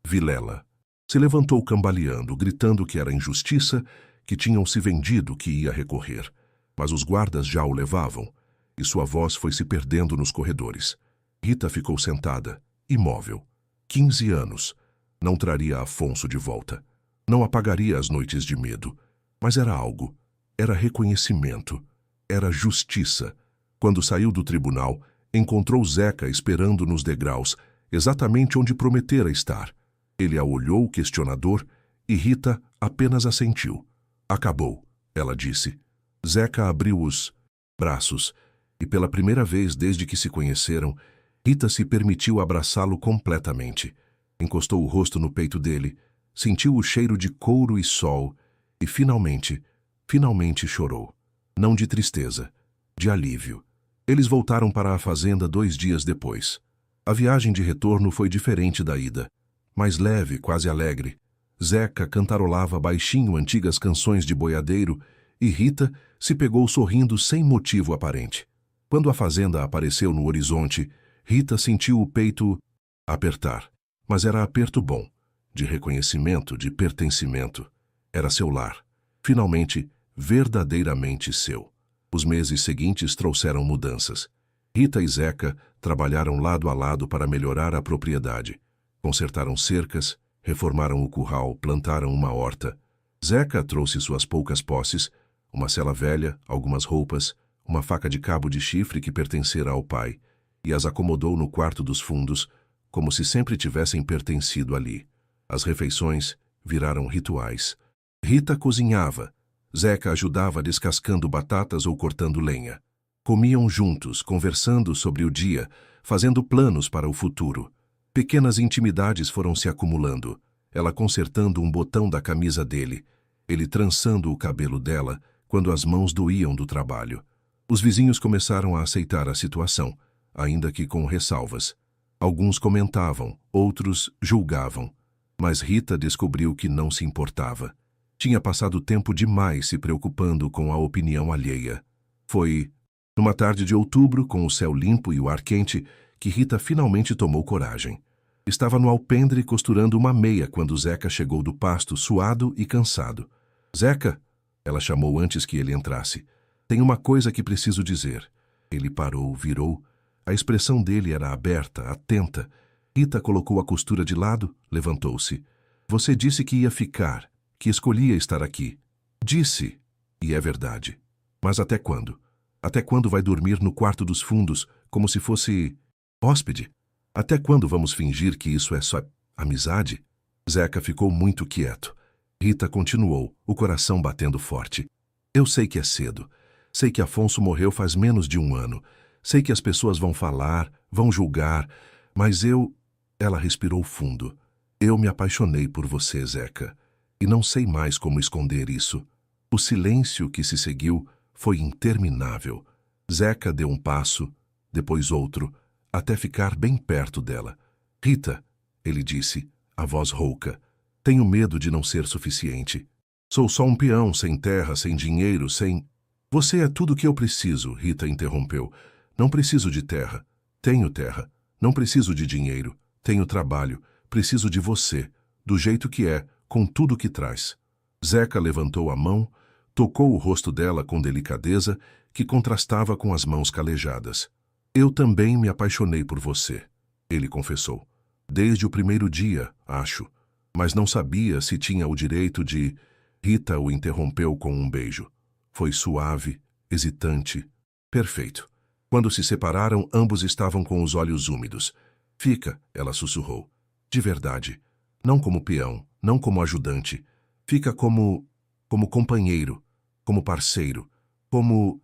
Vilela se levantou cambaleando, gritando que era injustiça, que tinham se vendido, que ia recorrer. Mas os guardas já o levavam, e sua voz foi se perdendo nos corredores. Rita ficou sentada, imóvel. 15 anos. Não traria Afonso de volta. Não apagaria as noites de medo. Mas era algo. Era reconhecimento. Era justiça. Quando saiu do tribunal, encontrou Zeca esperando nos degraus, exatamente onde prometera estar. Ele a olhou questionador e Rita apenas assentiu. Acabou, ela disse. Zeca abriu os braços e pela primeira vez desde que se conheceram, Rita se permitiu abraçá-lo completamente. Encostou o rosto no peito dele, sentiu o cheiro de couro e sol e finalmente chorou. Não de tristeza, de alívio. Eles voltaram para a fazenda 2 dias depois. A viagem de retorno foi diferente da ida. Mais leve, quase alegre. Zeca cantarolava baixinho antigas canções de boiadeiro e Rita se pegou sorrindo sem motivo aparente. Quando a fazenda apareceu no horizonte, Rita sentiu o peito apertar. Mas era aperto bom, de reconhecimento, de pertencimento. Era seu lar. Finalmente, verdadeiramente seu. Os meses seguintes trouxeram mudanças. Rita e Zeca trabalharam lado a lado para melhorar a propriedade. Consertaram cercas, reformaram o curral, plantaram uma horta. Zeca trouxe suas poucas posses, uma sela velha, algumas roupas, uma faca de cabo de chifre que pertencera ao pai, e as acomodou no quarto dos fundos, como se sempre tivessem pertencido ali. As refeições viraram rituais. Rita cozinhava. Zeca ajudava descascando batatas ou cortando lenha. Comiam juntos, conversando sobre o dia, fazendo planos para o futuro. Pequenas intimidades foram se acumulando. Ela consertando um botão da camisa dele, ele trançando o cabelo dela quando as mãos doíam do trabalho. Os vizinhos começaram a aceitar a situação, ainda que com ressalvas. Alguns comentavam, outros julgavam. Mas Rita descobriu que não se importava. Tinha passado tempo demais se preocupando com a opinião alheia. Foi numa tarde de outubro, com o céu limpo e o ar quente, que Rita finalmente tomou coragem. Estava no alpendre costurando uma meia quando Zeca chegou do pasto, suado e cansado. Zeca, ela chamou antes que ele entrasse. Tem uma coisa que preciso dizer. Ele parou, virou. A expressão dele era aberta, atenta. Rita colocou a costura de lado, levantou-se. Você disse que ia ficar, que escolhia estar aqui. Disse, e é verdade. Mas até quando? Até quando vai dormir no quarto dos fundos, como se fosse hóspede? Até quando vamos fingir que isso é só amizade? Zeca ficou muito quieto. Rita continuou, o coração batendo forte. Eu sei que é cedo. Sei que Afonso morreu faz menos de 1 ano. Sei que as pessoas vão falar, vão julgar, mas eu... Ela respirou fundo. Eu me apaixonei por você, Zeca. E não sei mais como esconder isso. O silêncio que se seguiu foi interminável. Zeca deu um passo, depois outro, até ficar bem perto dela. Rita, ele disse, a voz rouca, tenho medo de não ser suficiente. Sou só um peão, sem terra, sem dinheiro, sem... Você é tudo o que eu preciso, Rita interrompeu. Não preciso de terra. Tenho terra. Não preciso de dinheiro. Tenho trabalho. Preciso de você, do jeito que é, com tudo que traz. Zeca levantou a mão, tocou o rosto dela com delicadeza, que contrastava com as mãos calejadas. Eu também me apaixonei por você, ele confessou. Desde o primeiro dia, acho. Mas não sabia se tinha o direito de... Rita o interrompeu com um beijo. Foi suave, hesitante. Perfeito. Quando se separaram, ambos estavam com os olhos úmidos. Fica, ela sussurrou. De verdade. Não como peão, não como ajudante. Fica como companheiro, como parceiro, como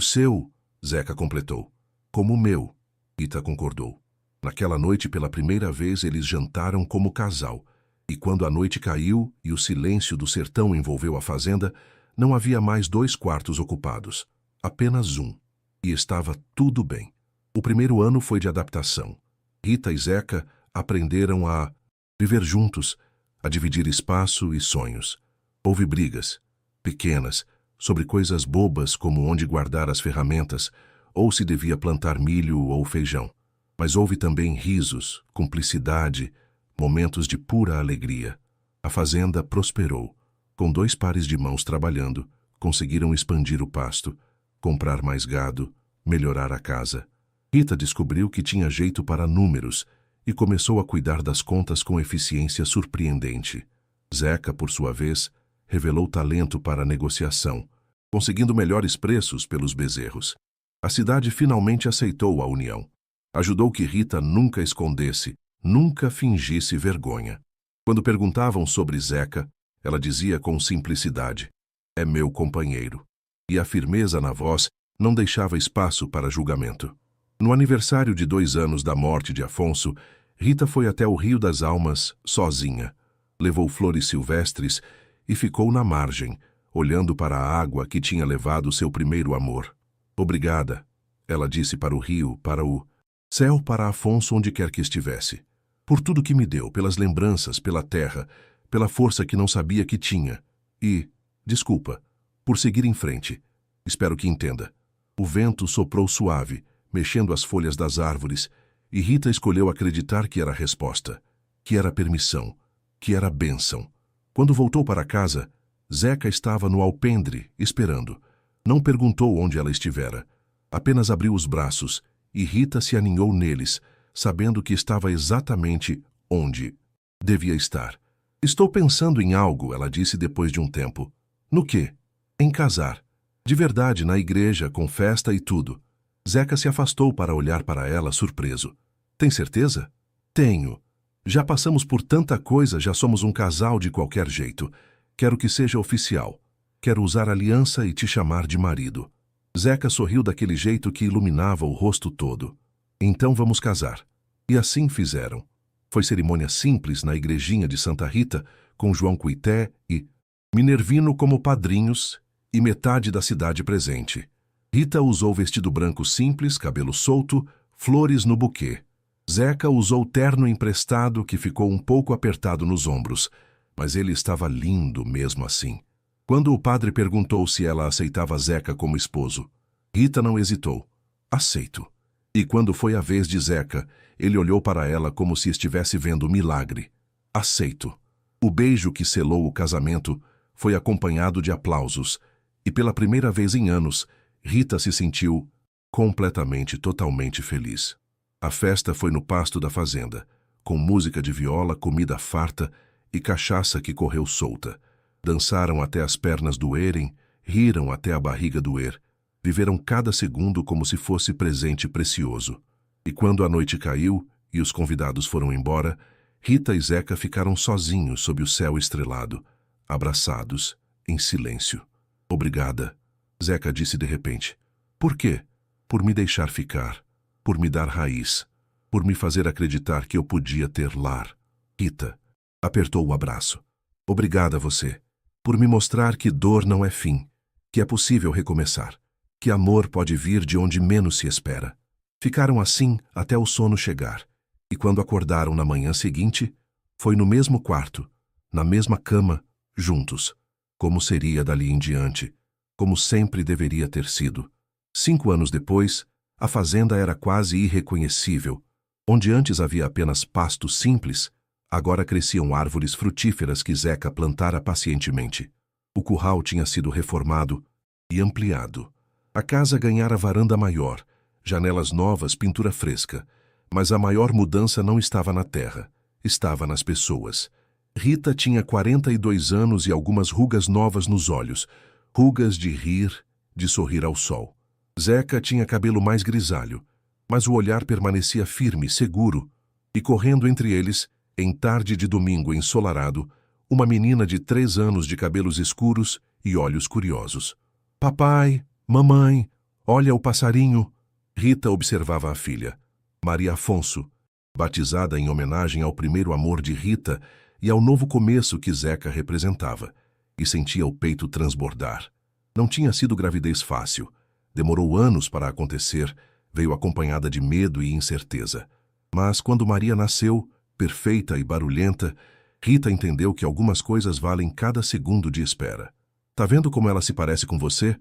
seu, Zeca completou. Como meu, Rita concordou. Naquela noite, pela primeira vez, eles jantaram como casal. E quando a noite caiu e o silêncio do sertão envolveu a fazenda, não havia mais 2 quartos ocupados. Apenas um. E estava tudo bem. O primeiro ano foi de adaptação. Rita e Zeca aprenderam a viver juntos, a dividir espaço e sonhos. Houve brigas, pequenas, sobre coisas bobas como onde guardar as ferramentas, ou se devia plantar milho ou feijão. Mas houve também risos, cumplicidade, momentos de pura alegria. A fazenda prosperou. Com 2 pares de mãos trabalhando, conseguiram expandir o pasto, comprar mais gado, melhorar a casa. Rita descobriu que tinha jeito para números e começou a cuidar das contas com eficiência surpreendente. Zeca, por sua vez, revelou talento para a negociação, conseguindo melhores preços pelos bezerros. A cidade finalmente aceitou a união. Ajudou que Rita nunca escondesse, nunca fingisse vergonha. Quando perguntavam sobre Zeca, ela dizia com simplicidade: "É meu companheiro." E a firmeza na voz não deixava espaço para julgamento. No aniversário de 2 anos da morte de Afonso, Rita foi até o Rio das Almas, sozinha. Levou flores silvestres e ficou na margem, olhando para a água que tinha levado seu primeiro amor. "Obrigada," ela disse para o rio, para o céu, para Afonso onde quer que estivesse. "Por tudo que me deu, pelas lembranças, pela terra, pela força que não sabia que tinha. E, desculpa, por seguir em frente. Espero que entenda." O vento soprou suave, mexendo as folhas das árvores, e Rita escolheu acreditar que era a resposta, que era permissão, que era bênção. Quando voltou para casa, Zeca estava no alpendre, esperando. Não perguntou onde ela estivera. Apenas abriu os braços, e Rita se aninhou neles, sabendo que estava exatamente onde devia estar. "Estou pensando em algo," ela disse depois de um tempo. "No quê?" "Em casar. De verdade, na igreja, com festa e tudo." Zeca se afastou para olhar para ela, surpreso. "Tem certeza?" "Tenho. Já passamos por tanta coisa, já somos um casal de qualquer jeito. Quero que seja oficial. Quero usar aliança e te chamar de marido." Zeca sorriu daquele jeito que iluminava o rosto todo. "Então vamos casar." E assim fizeram. Foi cerimônia simples na igrejinha de Santa Rita, com João Cuité e Minervino como padrinhos e metade da cidade presente. Rita usou vestido branco simples, cabelo solto, flores no buquê. Zeca usou terno emprestado que ficou um pouco apertado nos ombros, mas ele estava lindo mesmo assim. Quando o padre perguntou se ela aceitava Zeca como esposo, Rita não hesitou. "Aceito." E quando foi a vez de Zeca, ele olhou para ela como se estivesse vendo um milagre. "Aceito." O beijo que selou o casamento foi acompanhado de aplausos, e pela primeira vez em anos, Rita se sentiu completamente, totalmente feliz. A festa foi no pasto da fazenda, com música de viola, comida farta e cachaça que correu solta. Dançaram até as pernas doerem, riram até a barriga doer, viveram cada segundo como se fosse presente precioso. E quando a noite caiu e os convidados foram embora, Rita e Zeca ficaram sozinhos sob o céu estrelado, abraçados, em silêncio. "Obrigada," Zeca disse de repente. "Por quê?" "Por me deixar ficar, por me dar raiz, por me fazer acreditar que eu podia ter lar." Rita apertou o abraço. "Obrigada a você, por me mostrar que dor não é fim, que é possível recomeçar, que amor pode vir de onde menos se espera." Ficaram assim até o sono chegar, e quando acordaram na manhã seguinte, foi no mesmo quarto, na mesma cama, juntos, como seria dali em diante, como sempre deveria ter sido. 5 anos depois, a fazenda era quase irreconhecível. Onde antes havia apenas pasto simples, agora cresciam árvores frutíferas que Zeca plantara pacientemente. O curral tinha sido reformado e ampliado. A casa ganhara varanda maior, janelas novas, pintura fresca. Mas a maior mudança não estava na terra, estava nas pessoas. Rita tinha 42 anos e algumas rugas novas nos olhos, rugas de rir, de sorrir ao sol. Zeca tinha cabelo mais grisalho, mas o olhar permanecia firme, seguro, e correndo entre eles, em tarde de domingo ensolarado, uma menina de 3 anos de cabelos escuros e olhos curiosos. "Papai, mamãe, olha o passarinho." Rita observava a filha, Maria Afonso, batizada em homenagem ao primeiro amor de Rita e ao novo começo que Zeca representava, e sentia o peito transbordar. Não tinha sido gravidez fácil. Demorou anos para acontecer, veio acompanhada de medo e incerteza. Mas quando Maria nasceu, perfeita e barulhenta, Rita entendeu que algumas coisas valem cada segundo de espera. Tá vendo como ela se parece com você?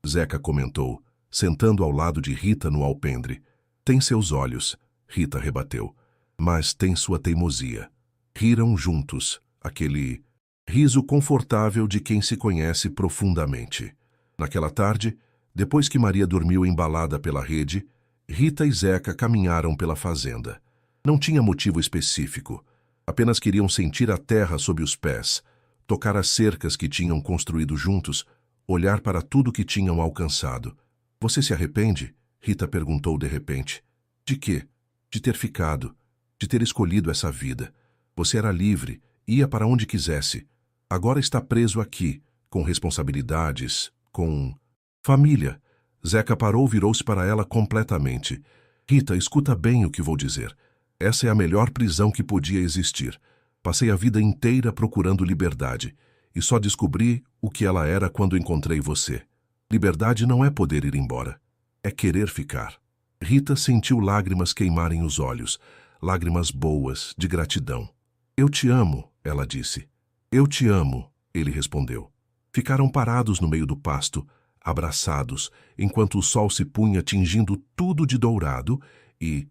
Zeca comentou, sentando ao lado de Rita no alpendre. Tem seus olhos, Rita rebateu, mas tem sua teimosia. Riram juntos, aquele riso confortável de quem se conhece profundamente. Naquela tarde, depois que Maria dormiu embalada pela rede, Rita e Zeca caminharam pela fazenda. Não tinha motivo específico. Apenas queriam sentir a terra sob os pés, tocar as cercas que tinham construído juntos, olhar para tudo que tinham alcançado. Você se arrepende? Rita perguntou de repente. De quê? De ter ficado, de ter escolhido essa vida. Você era livre, ia para onde quisesse. Agora está preso aqui, com responsabilidades, com família. Zeca parou e virou-se para ela completamente. Rita, escuta bem o que vou dizer. Essa é a melhor prisão que podia existir. Passei a vida inteira procurando liberdade, e só descobri o que ela era quando encontrei você. Liberdade não é poder ir embora, é querer ficar. Rita sentiu lágrimas queimarem os olhos, lágrimas boas, de gratidão. Eu te amo, ela disse. Eu te amo, ele respondeu. Ficaram parados no meio do pasto, abraçados, enquanto o sol se punha tingindo tudo de dourado e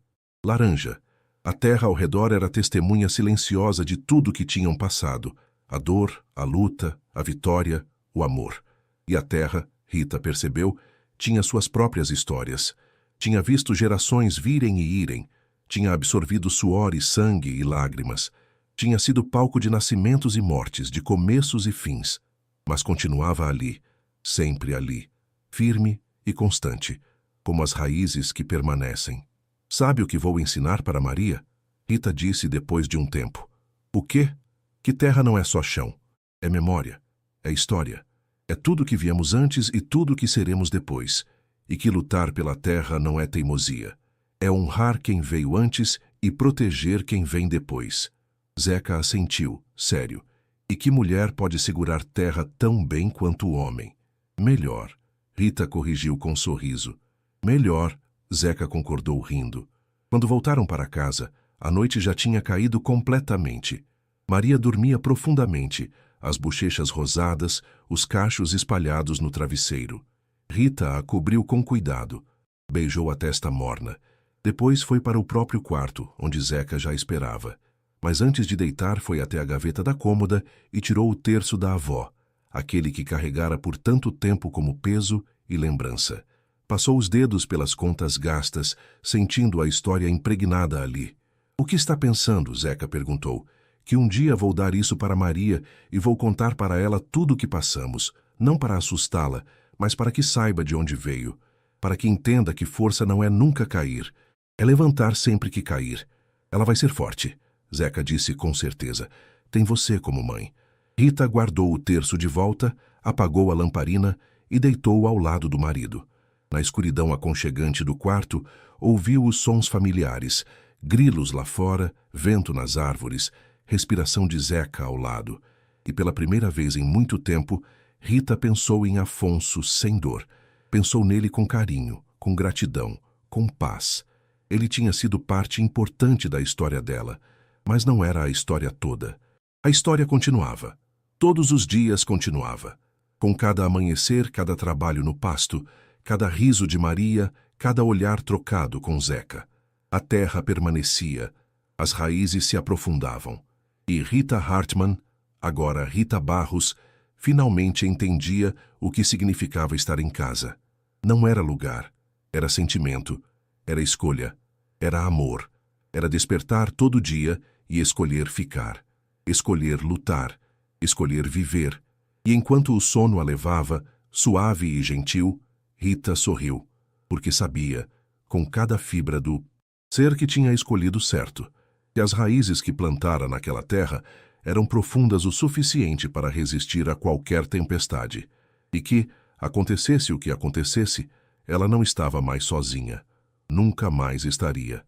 laranja. A terra ao redor era testemunha silenciosa de tudo que tinham passado. A dor, a luta, a vitória, o amor. E a terra, Rita percebeu, tinha suas próprias histórias. Tinha visto gerações virem e irem. Tinha absorvido suor e sangue e lágrimas. Tinha sido palco de nascimentos e mortes, de começos e fins. Mas continuava ali, sempre ali, firme e constante, como as raízes que permanecem. Sabe o que vou ensinar para Maria? Rita disse depois de um tempo. O quê? Que terra não é só chão. É memória, é história. É tudo que viemos antes e tudo que seremos depois. E que lutar pela terra não é teimosia. É honrar quem veio antes e proteger quem vem depois. Zeca assentiu, sério. E que mulher pode segurar terra tão bem quanto o homem? Melhor, Rita corrigiu com um sorriso. Melhor, Zeca concordou rindo. Quando voltaram para casa, a noite já tinha caído completamente. Maria dormia profundamente, as bochechas rosadas, os cachos espalhados no travesseiro. Rita a cobriu com cuidado. Beijou a testa morna. Depois foi para o próprio quarto, onde Zeca já esperava. Mas antes de deitar foi até a gaveta da cômoda e tirou o terço da avó, aquele que carregara por tanto tempo como peso e lembrança. Passou os dedos pelas contas gastas, sentindo a história impregnada ali. O que está pensando? Zeca perguntou. Que um dia vou dar isso para Maria e vou contar para ela tudo o que passamos, não para assustá-la, mas para que saiba de onde veio, para que entenda que força não é nunca cair, é levantar sempre que cair. Ela vai ser forte, Zeca disse com certeza. Tem você como mãe. Rita guardou o terço de volta, apagou a lamparina e deitou ao lado do marido. Na escuridão aconchegante do quarto, ouviu os sons familiares, grilos lá fora, vento nas árvores, respiração de Zeca ao lado. E pela primeira vez em muito tempo, Rita pensou em Afonso sem dor. Pensou nele com carinho, com gratidão, com paz. Ele tinha sido parte importante da história dela, mas não era a história toda. A história continuava. Todos os dias continuava. Com cada amanhecer, cada trabalho no pasto, cada riso de Maria, cada olhar trocado com Zeca. A terra permanecia, as raízes se aprofundavam. E Rita Hartmann, agora Rita Barros, finalmente entendia o que significava estar em casa. Não era lugar, era sentimento, era escolha, era amor, era despertar todo dia e escolher ficar, escolher lutar, escolher viver. E enquanto o sono a levava, suave e gentil, Rita sorriu, porque sabia, com cada fibra do ser que tinha escolhido certo, que as raízes que plantara naquela terra eram profundas o suficiente para resistir a qualquer tempestade, e que, acontecesse o que acontecesse, ela não estava mais sozinha. Nunca mais estaria.